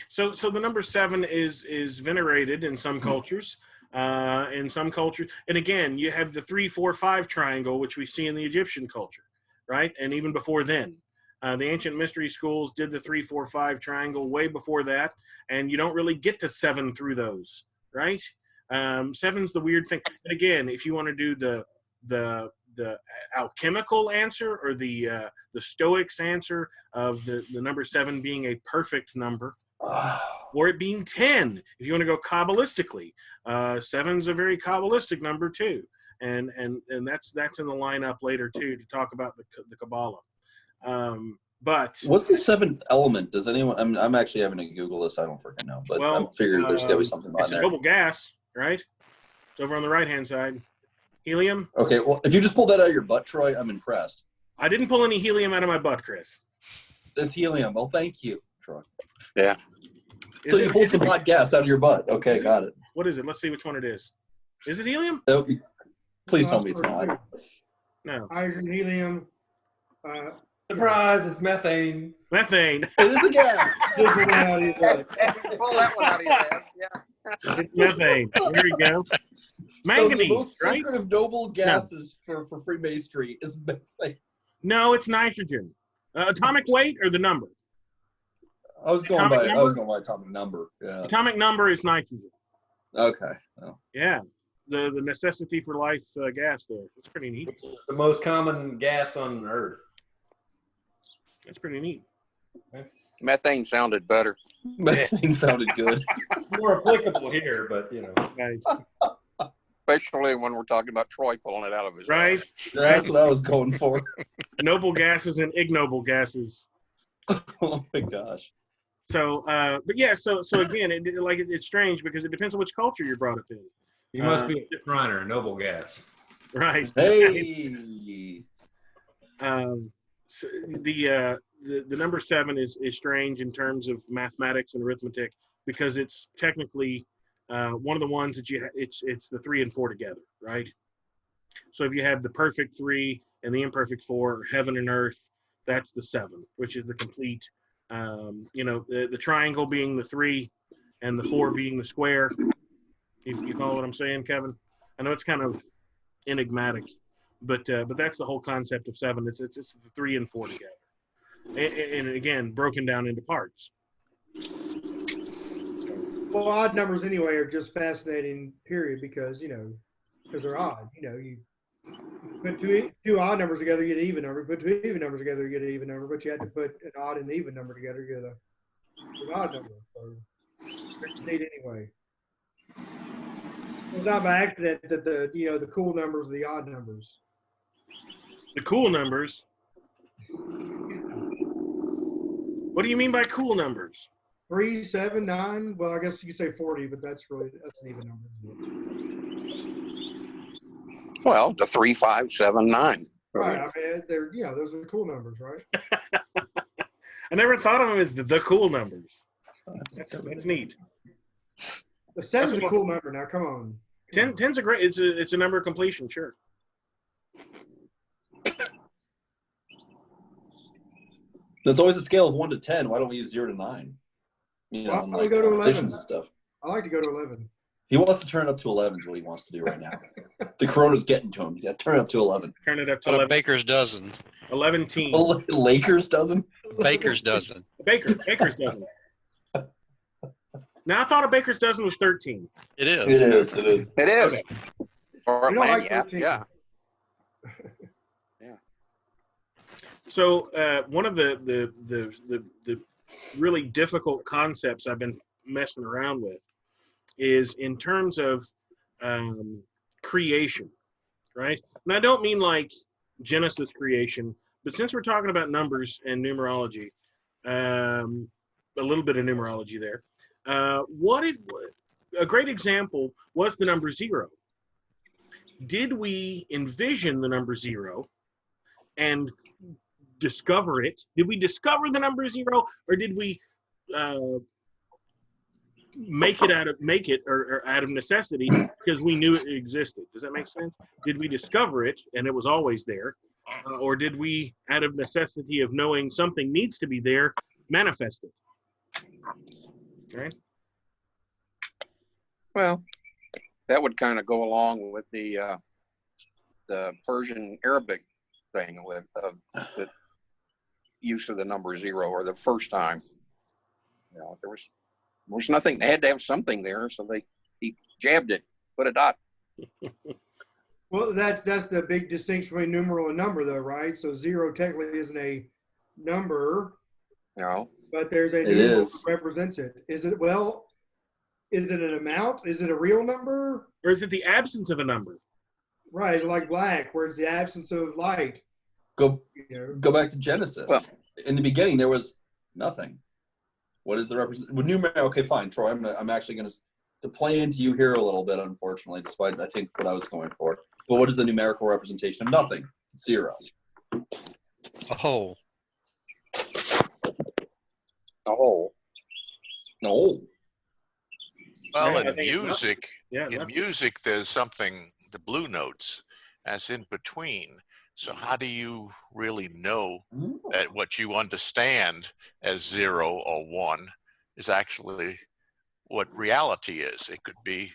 So the number 7 is venerated in some cultures. In some cultures, and again, you have the 3, 4, 5 triangle, which we see in the Egyptian culture, right? And even before then, the ancient mystery schools did the 3, 4, 5 triangle way before that, and you don't really get to 7 through those, right? 7's the weird thing. And again, if you want to do the alchemical answer or the Stoics answer of the number 7 being a perfect number, or it being 10, if you want to go Kabbalistically, 7's a very Kabbalistic number too, and that's in the lineup later too to talk about the Kabbalah. But what's the 7th element? Does anyone? I'm actually having to Google this. I don't freaking know, but I figured there's got to be something on it's there. It's a noble gas, right? It's over on the right-hand side. Helium. Okay, well, if you just pulled that out of your butt, Troy, I'm impressed. I didn't pull any helium out of my butt, Chris. It's helium. Well, thank you, Troy. Yeah. So you pulled some hot gas out of your butt. Okay, got it. What is it? Let's see which one it is. Is it helium? Please tell me it's not. No. Hydrogen, helium. Surprise! It's methane. Methane. It is a gas. Pull that one out of your ass. Yeah. It's methane. There you go. Manganese, so the most right? sacred of noble gases for Freemasonry is methane. No, it's nitrogen. Atomic weight or the number? I was going by atomic number. Yeah. Atomic number is nitrogen. Okay. Oh. Yeah. The necessity for life gas there. It's pretty neat. It's the most common gas on Earth. That's pretty neat. Methane sounded better. Methane sounded good. More applicable here, but you know. Right. Especially when we're talking about Troy pulling it out of his Right. ass. That's what I was going for. Noble gases and ignoble gases. Oh my gosh. So, but yeah, so again, it's strange because it depends on which culture you're brought up in. You must be a Reiner, noble gas. Right. Hey. So the number 7 is strange in terms of mathematics and arithmetic because it's technically one of the ones that it's the 3 and 4 together, right? So if you have the perfect 3 and the imperfect 4, or heaven and earth, that's the 7, which is the complete. The triangle being the 3 and the 4 being the square. If you follow what I'm saying, Kevin? I know it's kind of enigmatic, but that's the whole concept of 7. It's the 3 and 4 together, and again broken down into parts. Well, odd numbers anyway are just fascinating. Period, because they're odd. You put two odd numbers together, you get an even number. Put 2 even numbers together, you get an even number. But you had to put an odd and even number together, you get an odd number. So it's neat anyway. It's not by accident that the cool numbers are the odd numbers. The cool numbers. What do you mean by cool numbers? 3, 7, 9. Well, I guess you could say 40, but that's an even number. Well, the 3, 5, 7, 9. Right. I mean, those are the cool numbers, right? I never thought of them as the cool numbers. That's neat. But 7's a cool number. Now, come on. 10's a great. It's a number of completion, sure. There's always a scale of 1 to 10. Why don't we use 0 to 9? Well, in I go to 11 and stuff. I like to go to 11. He wants to turn it up to 11 is what he wants to do right now. The corona's getting to him. Yeah, turn it up to 11. Turn it up to 11. 11. A baker's dozen. 11 team. Lakers dozen? Baker's dozen. Baker's dozen. Now I thought a baker's dozen was 13. It is. It is. It is. Okay. Or You don't man, like yeah, 13. yeah. So one of the really difficult concepts I've been messing around with is in terms of creation, right? And I don't mean like Genesis creation, but since we're talking about numbers and numerology, a little bit of numerology there. What if a great example was the number 0? Did we envision the number 0 and discover it? Did we discover the number 0, or did we make it out of necessity because we knew it existed? Does that make sense? Did we discover it and it was always there, or did we, out of necessity of knowing something needs to be there, manifest it? Okay. Well, that would kind of go along with the Persian Arabic thing with the use of the number 0 or the first time. You know, there was nothing. They had to have something there, so he jabbed it, put a dot. Well, that's the big distinction between numeral and number, though, right? So 0 technically isn't a number, No. but there's a numeral that represents it. Is it an amount? Is it a real number? Or is it the absence of a number? Right, it's like black, where it's the absence of light. Go back to Genesis. Well, in the beginning, there was nothing. What is the okay, fine, Troy. I'm actually going to play into you here a little bit, unfortunately, despite I think what I was going for. But what is the numerical representation of nothing? 0. A hole. A hole. No. Well, Yeah, I in think it's music, there's something, the blue notes, as in between. So how do you really know that what you understand as 0 or 1 is actually what reality is? It could be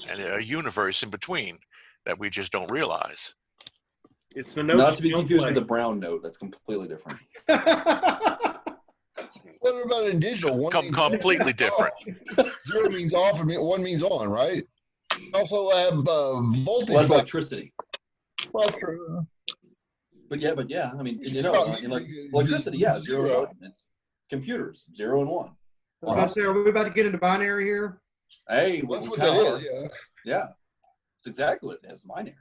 a universe in between that we just don't realize. It's the notes. Not to be confused with the brown note. That's completely different. What about in digital? One means Completely different. 0 means off and 1 means on, right? Also have voltage. Well, that's electricity. Well, true. But yeah. I mean, in like electricity, 0 and 1. It's computers, 0 and 1. Are we about to get into binary here? Hey, that's what that is. Yeah, it's exactly what it is. Binary.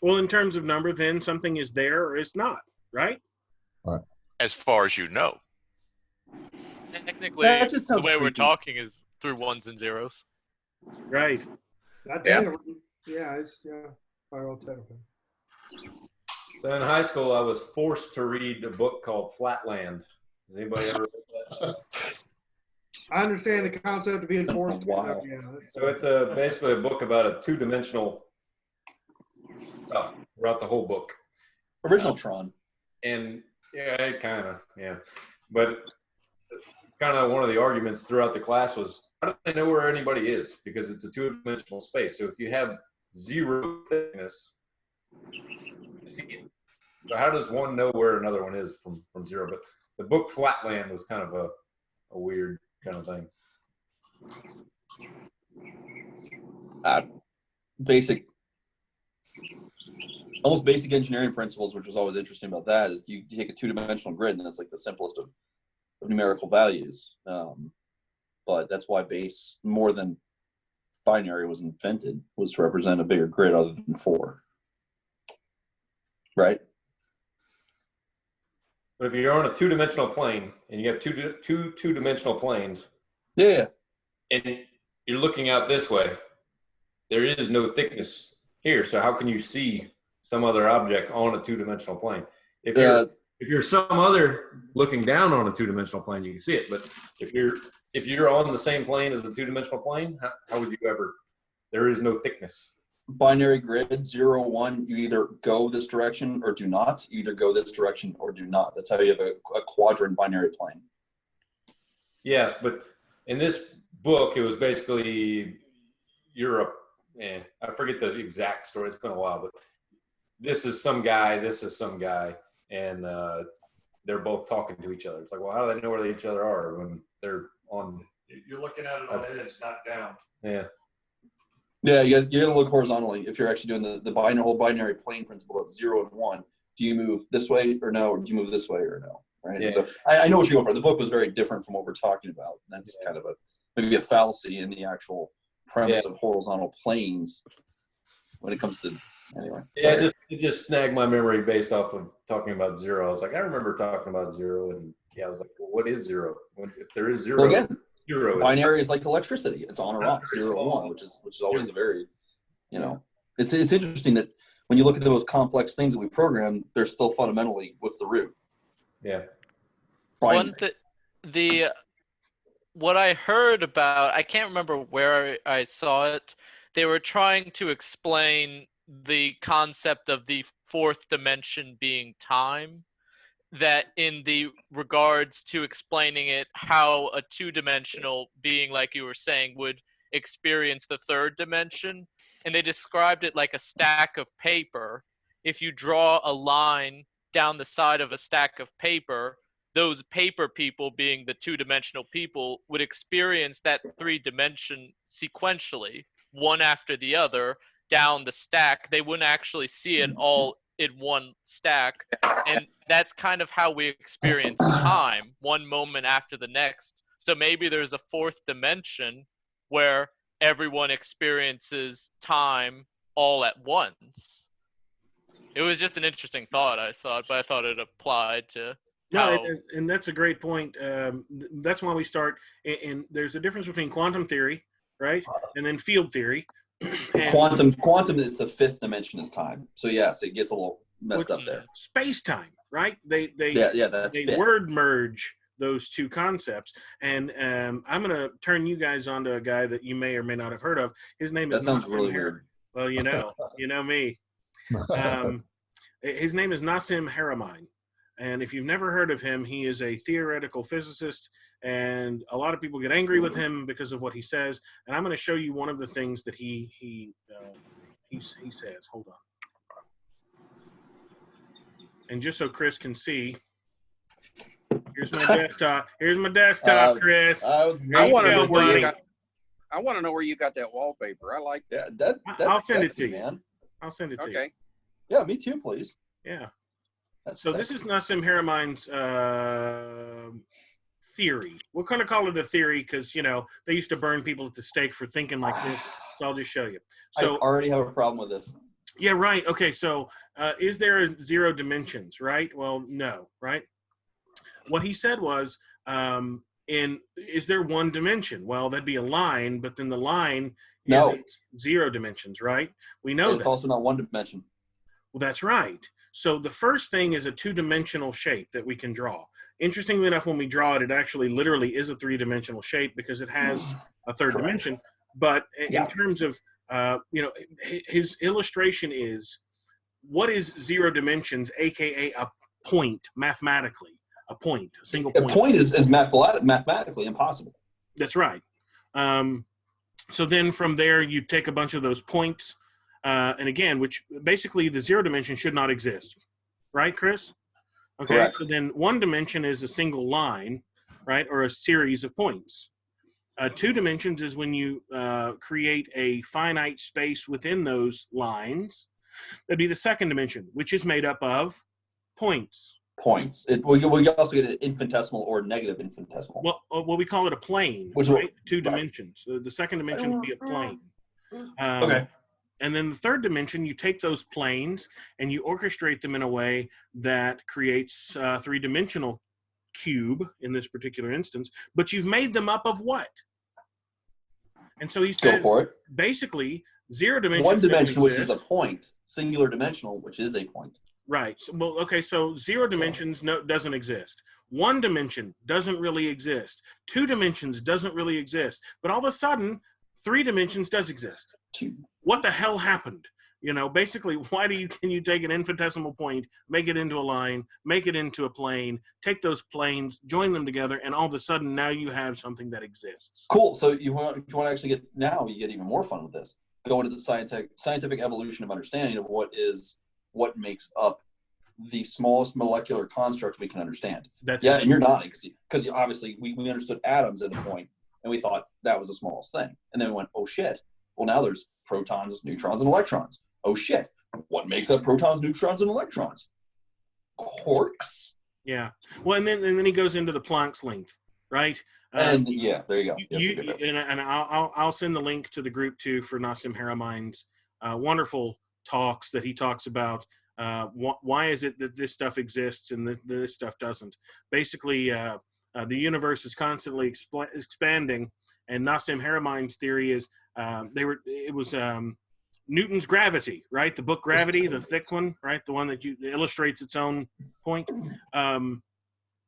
Well, in terms of number, then something is there or it's not, right? Right. As far as you know. Technically, That just sounds the way we're creepy. talking is through 1s and 0s. Right. It's by all technical. So in high school, I was forced to read a book called Flatland. Has anybody ever read that? I understand the concept of being forced. Wow. So it's basically a book about a two-dimensional stuff throughout the whole book. Original Tron. And yeah, kind of, yeah. But kind of one of the arguments throughout the class was, how do they know where anybody is? Because it's a two-dimensional space. So if you have 0 thickness, see it. So how does one know where another one is from 0? But the book Flatland was kind of a weird kind of thing. Almost basic engineering principles, which was always interesting about that, is you take a two-dimensional grid, and that's like the simplest of numerical values. But that's why base, more than binary, was invented, was to represent a bigger grid other than 4. Right? But if you're on a two-dimensional plane and you have two-dimensional planes, yeah, and you're looking out this way, there is no thickness here. So how can you see some other object on a two-dimensional plane? If you're some other looking down on a two-dimensional plane, you can see it. But if you're on the same plane as a two-dimensional plane, how would you ever? There is no thickness. Binary grid 0, 1, you either go this direction or do not. You either go this direction or do not. That's how you have a quadrant binary plane. Yes, but in this book, it was basically Europe. I forget the exact story. It's been a while, but this is some guy, and they're both talking to each other. It's like, well, how do they know where each other are when they're on? You're looking at it on edge, not down. Yeah. Yeah, you got to look horizontally if you're actually doing the whole binary plane principle of 0 and 1. Do you move this way or no? Or do you move this way or no? Right. Yeah. So I know what you're going for. The book was very different from what we're talking about. That's kind of maybe a fallacy in the actual premise of horizontal planes when it comes to anyway. Yeah, it just snagged my memory based off of talking about 0. I was like, I remember talking about 0, and I was like, well, what is 0? If there is 0, well, again, 0 binary is like electricity. It's on or off, 0 or 1, which is always a very, it's interesting that when you look at the most complex things that we program, they're still fundamentally, what's the root? Yeah. Binary. What I heard about, I can't remember where I saw it. They were trying to explain the concept of the 4th dimension being time. that in the regards to explaining it, how a two-dimensional being, like you were saying, would experience the third dimension. And they described it like a stack of paper. If you draw a line down the side of a stack of paper, those paper people, being the two-dimensional people, would experience that three-dimension sequentially, one after the other, down the stack. They wouldn't actually see it all in one stack. And that's kind of how we experience time, one moment after the next. So maybe there's a fourth dimension where everyone experiences time all at once. It was just an interesting thought, I thought, but I thought it applied to how... No, and that's a great point. That's why we start, and there's a difference between quantum theory, right, and then field theory. And quantum is the fifth dimension is time. So yes, it gets a little messed up there. Space-time, right? They that's word merge those two concepts. And I'm going to turn you guys on to a guy that you may or may not have heard of. His name is... That sounds really weird. Well, you know me. His name is Nassim Haramein. And if you've never heard of him, he is a theoretical physicist, and a lot of people get angry with him because of what he says. And I'm going to show you one of the things that he says. Hold on. And just so Chris can see, here's my desktop. Here's my desktop, Chris. I want to know where you got. I want to know where you got that wallpaper. I like that. That's I'll send sexy, it to you, man. I'll send it to you. Okay. Yeah, me too, please. Yeah. So this is Nassim Haramein's theory. We're going to call it a theory because, they used to burn people at the stake for thinking like this. So I'll just show you. So I already have a problem with this. Yeah, right. Okay, so is there zero dimensions, right? Well, no, right? What he said was, is there one dimension? Well, that'd be a line, but then the line isn't zero dimensions, right? We know it's also not one dimension. Well, that's right. So the first thing is a two-dimensional shape that we can draw. Interestingly enough, when we draw it, it actually literally is a three-dimensional shape because it has a third dimension. But in terms of, his illustration is, what is zero dimensions, aka a point mathematically? A point, a single point. A point is mathematically impossible. That's right. So then from there, you take a bunch of those points, and again, which basically the zero dimension should not exist. Right, Chris? Okay, correct. So then one dimension is a single line, right, or a series of points. Two dimensions is when you create a finite space within those lines. That'd be the second dimension, which is made up of points. We also get an infinitesimal or negative infinitesimal. Well, we call it a plane, right? Two dimensions. The second dimension would be a plane. Okay. And then the third dimension, you take those planes and you orchestrate them in a way that creates a three-dimensional cube in this particular instance, but you've made them up of what? And so he says, basically, zero dimension. One dimension, which is a point, singular dimensional, which is a point. Right. So zero dimensions doesn't exist. One dimension doesn't really exist. Two dimensions doesn't really exist. But all of a sudden, three dimensions does exist. What the hell happened? Basically, can you take an infinitesimal point, make it into a line, make it into a plane, take those planes, join them together, and all of a sudden now you have something that exists. Cool. So if you want to actually you get even more fun with this. Go into the scientific evolution of understanding of what makes up the smallest molecular construct we can understand. And you're nodding because obviously we understood atoms at a point, and we thought that was the smallest thing. And then we went, oh shit. Well, now there's protons, neutrons, and electrons. Oh shit. What makes up protons, neutrons, and electrons? Quarks. Yeah. Well, and then he goes into the Planck's length, right? There you go. And I'll send the link to the group too for Nassim Haramein's wonderful talks that he talks about. Why is it that this stuff exists and this stuff doesn't? Basically, the universe is constantly expanding, and Nassim Haramein's theory is it was Newton's gravity, right? The book Gravity, the thick one, right? The one that illustrates its own point.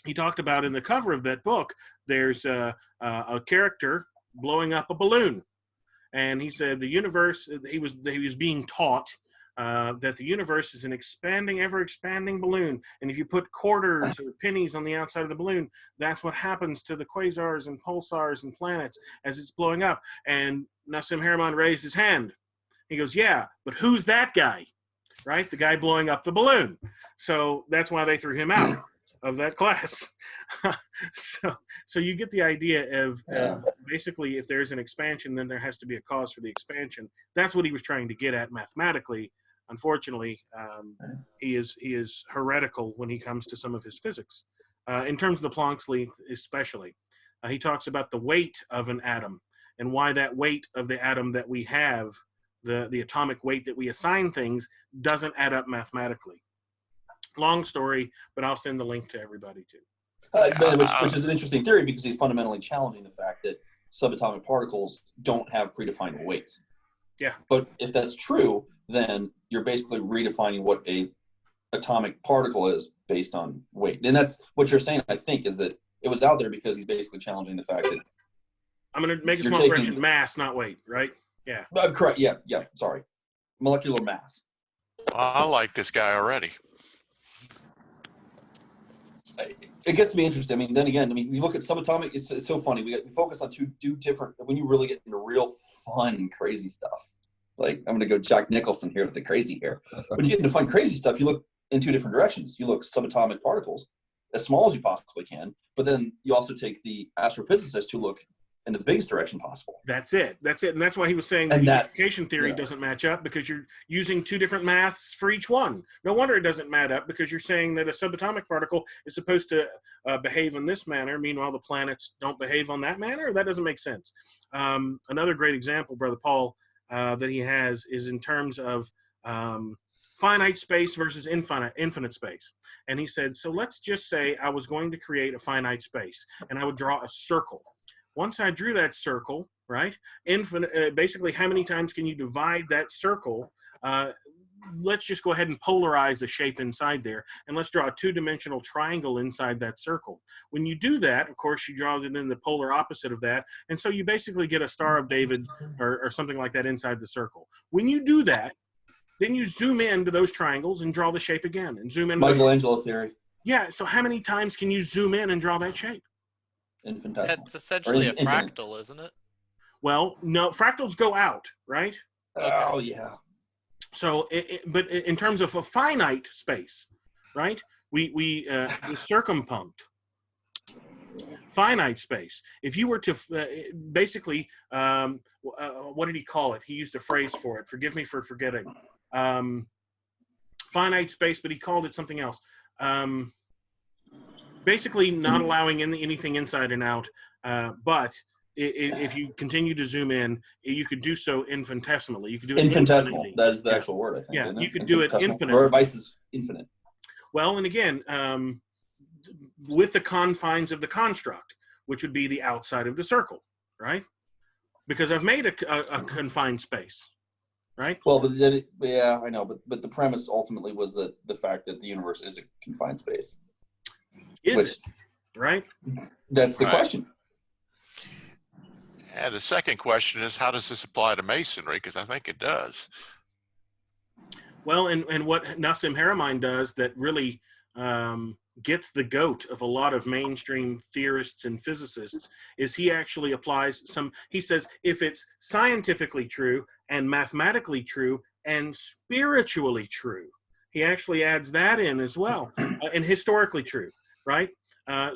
He talked about in the cover of that book, there's a character blowing up a balloon. And he said the universe, he was being taught that the universe is an expanding, ever-expanding balloon. And if you put quarters or pennies on the outside of the balloon, that's what happens to the quasars and pulsars and planets as it's blowing up. And Nassim Haramein raised his hand. He goes, yeah, but who's that guy? Right? The guy blowing up the balloon. So that's why they threw him out of that class. so you get the idea of basically if there's an expansion, then there has to be a cause for the expansion. That's what he was trying to get at mathematically. Unfortunately, he is heretical when he comes to some of his physics. In terms of the Planck's length especially, he talks about the weight of an atom and why that weight of the atom that we have, the atomic weight that we assign things, doesn't add up mathematically. Long story, but I'll send the link to everybody too. Which is an interesting theory because he's fundamentally challenging the fact that subatomic particles don't have predefined weights. Yeah. But if that's true, then you're basically redefining what a atomic particle is based on weight. And that's what you're saying, I think, is that it was out there because he's basically challenging the fact that I'm going to make a small correction. Mass, not weight, right? Yeah. Correct. Yeah. Sorry. Molecular mass. I like this guy already. It gets to be interesting. I mean, then again, you look at subatomic. It's so funny. We focus on two different. When you really get into real fun, crazy stuff, like I'm going to go Jack Nicholson here with the crazy hair. When you get into fun, crazy stuff, you look in two different directions. You look subatomic particles, as small as you possibly can, but then you also take the astrophysicist who look in the biggest direction possible. That's it. And that's why he was saying the unification theory doesn't match up because you're using two different maths for each one. No wonder it doesn't match up because you're saying that a subatomic particle is supposed to behave in this manner. Meanwhile, the planets don't behave on that manner. That doesn't make sense. Another great example, Brother Paul, that he has is in terms of finite space versus infinite space. And he said, so let's just say I was going to create a finite space and I would draw a circle. Once I drew that circle, right, basically how many times can you divide that circle? Let's just go ahead and polarize the shape inside there, and let's draw a two-dimensional triangle inside that circle. When you do that, of course, you draw then the polar opposite of that, and so you basically get a Star of David or something like that inside the circle. When you do that, then you zoom into those triangles and draw the shape again, and zoom in. Michelangelo theory. Yeah, so how many times can you zoom in and draw that shape? Infinitesimal. That's essentially a fractal, isn't it? Well, no, fractals go out, right? Oh, yeah. So, but in terms of a finite space, right? We circumpunct finite space. If you were to basically, what did he call it? He used a phrase for it. Forgive me for forgetting. Finite space, but he called it something else. Basically not allowing anything inside and out, but if you continue to zoom in, you could do so infinitesimally. You could do it infinitesimal. That is the actual word, I think. Yeah, you could do it infinitely. Or vice is infinite. Well, and again, with the confines of the construct, which would be the outside of the circle, right? Because I've made a confined space, right? Well, but then, yeah, I know, but the premise ultimately was that the fact that the universe is a confined space. Is it? Right? That's the question. And the second question is, how does this apply to Masonry? Because I think it does. Well, and what Nassim Haramein does that really gets the goat of a lot of mainstream theorists and physicists is he actually applies he says, if it's scientifically true and mathematically true and spiritually true, he actually adds that in as well, and historically true. Right,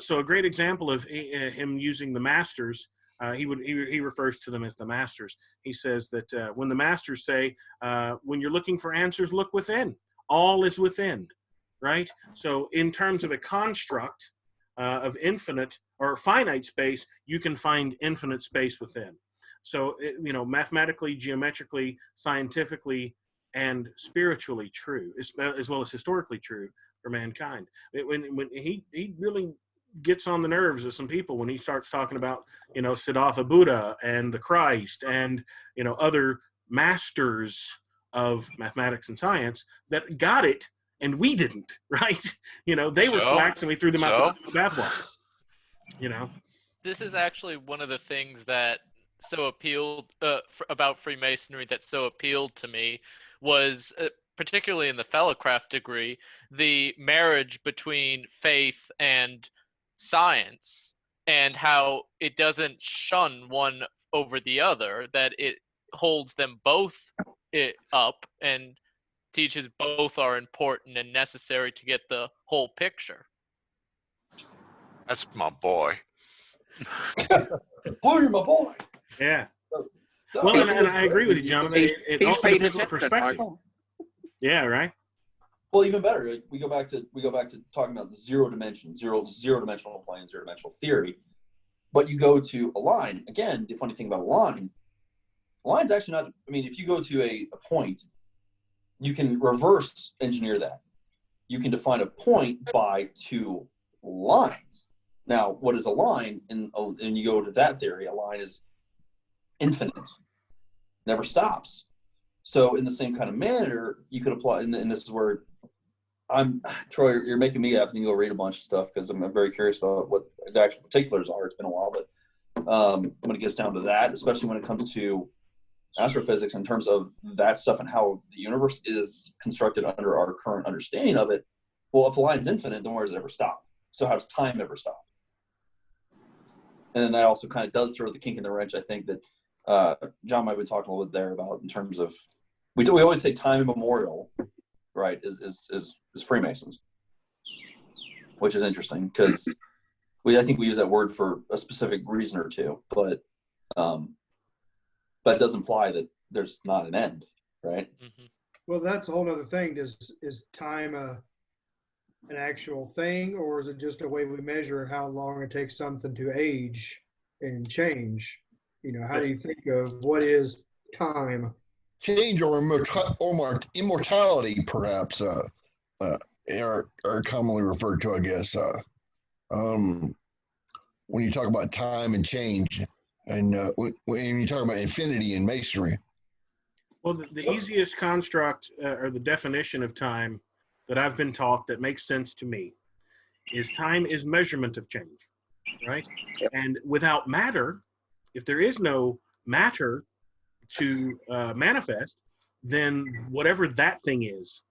so a great example of him using the masters, he refers to them as the masters. He says that when the masters say, when you're looking for answers, look within. All is within, right? So in terms of a construct of infinite or finite space, you can find infinite space within. So mathematically, geometrically, scientifically, and spiritually true, as well as historically true for mankind. When he really gets on the nerves of some people when he starts talking about Siddhartha Buddha and the Christ and other masters of mathematics and science that got it and we didn't, right? They were quacks and we threw them out the bathwater. This is actually one of the things that so appealed about Freemasonry that so appealed to me was particularly in the fellowcraft degree, the marriage between faith and science, and how it doesn't shun one over the other, that it holds them both up and teaches both are important and necessary to get the whole picture. That's my boy. Boy, you're my boy. Yeah. No, Well, it's- and I agree with you, Jonathan. It He's also paid depends on attention, perspective. Michael. Yeah, right. Well, even better, we go back to talking about zero dimensional plane, zero dimensional theory. But you go to a line again. The funny thing about a line's actually not. I mean, if you go to a point, you can reverse engineer that. You can define a point by two lines. Now, what is a line? And you go to that theory, a line is infinite, never stops. So in the same kind of manner, you could apply, and this is where Troy, you're making me have to go read a bunch of stuff because I'm very curious about what the actual particulars are. It's been a while, but when it gets down to that, especially when it comes to astrophysics in terms of that stuff and how the universe is constructed under our current understanding of it. Well, if the line's infinite, then where does it ever stop? So how does time ever stop? And then that also kind of does throw the kink in the wrench. I think that John might be talking a little bit there about in terms of we always say time immemorial, right? Is Freemasons, which is interesting because I think we use that word for a specific reason or two, but it does imply that there's not an end, right? Mm-hmm. Well, that's a whole other thing. Is time an actual thing, or is it just a way we measure how long it takes something to age and change? You know, how do you think of what is time? Change or immortality, perhaps, are commonly referred to, I guess. When you talk about time and change, and when you talk about infinity in masonry. Well, the easiest construct or the definition of time that I've been taught that makes sense to me is time is measurement of change, right? Yep. And without matter, if there is no matter to manifest, then whatever that thing is,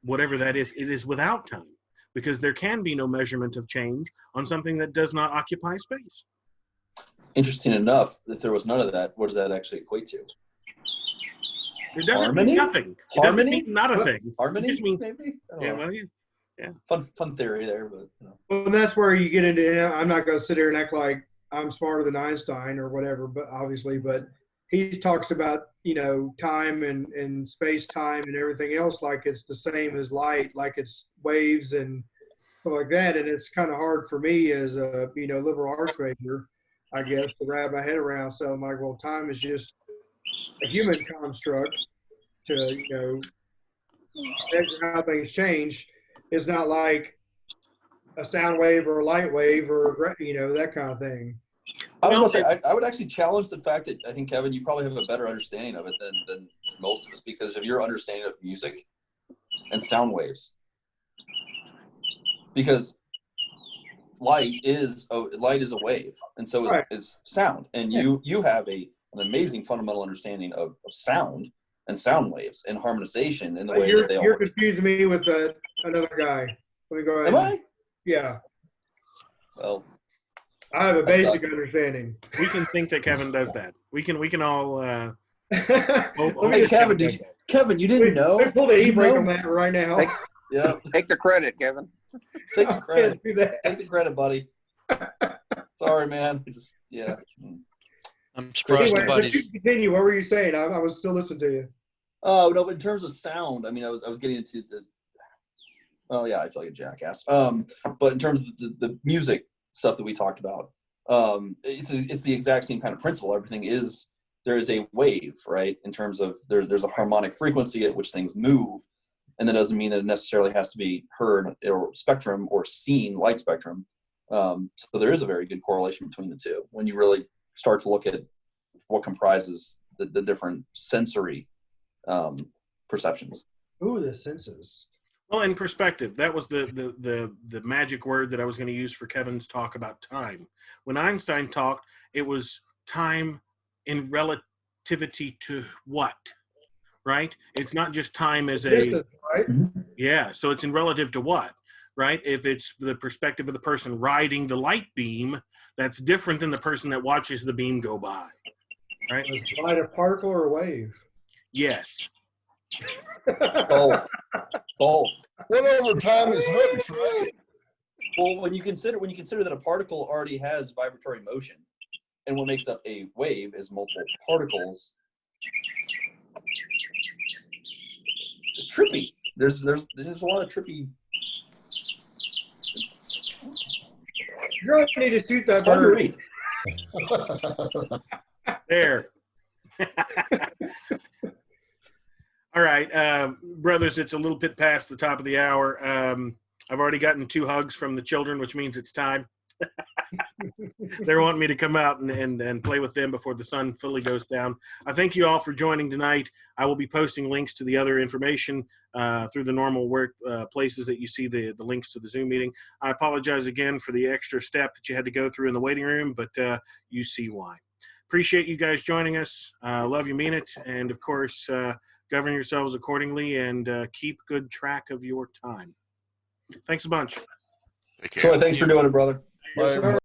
whatever that is, it is without time, because there can be no measurement of change on something that does not occupy space. Interesting enough, if there was none of that, what does that actually equate to? It doesn't Harmony? mean nothing. It Harmony? doesn't mean not a thing. Harmony, It just means, maybe? I don't yeah, know. well, yeah. Fun theory there, but you know. Well, and that's where you get into. I'm not going to sit here and act like I'm smarter than Einstein or whatever, but obviously, but he talks about, you know, time and space time and everything else like it's the same as light, like it's waves and stuff like that. And it's kind of hard for me as a, you know, liberal arts major, I guess, to wrap my head around. So I'm like, well, time is just a human construct to, you know, measure how things change. It's not like a sound wave or a light wave or, you know, that kind of thing. I was going to say, I would actually challenge the fact that I think, Kevin, you probably have a better understanding of it than most of us, because of your understanding of music and sound waves. Because light is a wave, and so is sound. And you have an amazing fundamental understanding of sound and sound waves and harmonization in the way that they all You're work. confusing me with another guy. Let me go ahead. Am I? Yeah. Well, I have a basic understanding. We can think that Kevin does that. We can all. Hey, Kevin, you didn't know? Let me pull the e-brake on that right now. Yeah. Take the credit, Kevin. Take the credit. Take the credit, buddy. Sorry, man. Yeah. I'm surprised Anyway, nobody's. continue. What were you saying? I was still listening to you. Oh no, but in terms of sound, I mean, I was getting into the. Oh yeah, I feel like a jackass. But in terms of the music stuff that we talked about, it's the exact same kind of principle. Everything is, there is a wave, right? In terms of there's a harmonic frequency at which things move, and that doesn't mean that it necessarily has to be heard or spectrum or seen light spectrum. So there is a very good correlation between the two when you really start to look at what comprises the different sensory perceptions. Ooh, the senses. Well, in perspective, that was the magic word that I was going to use for Kevin's talk about time. When Einstein talked, it was time in relativity to what, right? It's not just time as a Right? Yeah. So it's in relative to what? Right? If it's the perspective of the person riding the light beam, that's different than the person that watches the beam go by. Right? Is light a particle or a wave? Yes. Both. Both. 1 over time is Hertz, right? Well, when you consider that a particle already has vibratory motion, and what makes up a wave is multiple particles, it's trippy. There's a lot of trippy. You really need to shoot that It's fun to bird. read. There. All right, brothers, it's a little bit past the top of the hour. I've already gotten 2 hugs from the children, which means it's time. They're wanting me to come out and play with them before the sun fully goes down. I thank you all for joining tonight. I will be posting links to the other information through the normal work places that you see the links to the Zoom meeting. I apologize again for the extra step that you had to go through in the waiting room, but you see why. Appreciate you guys joining us. Love you, mean it. And, of course, govern yourselves accordingly and keep good track of your time. Thanks a bunch. Troy, thanks for doing it, brother. Yes, sir.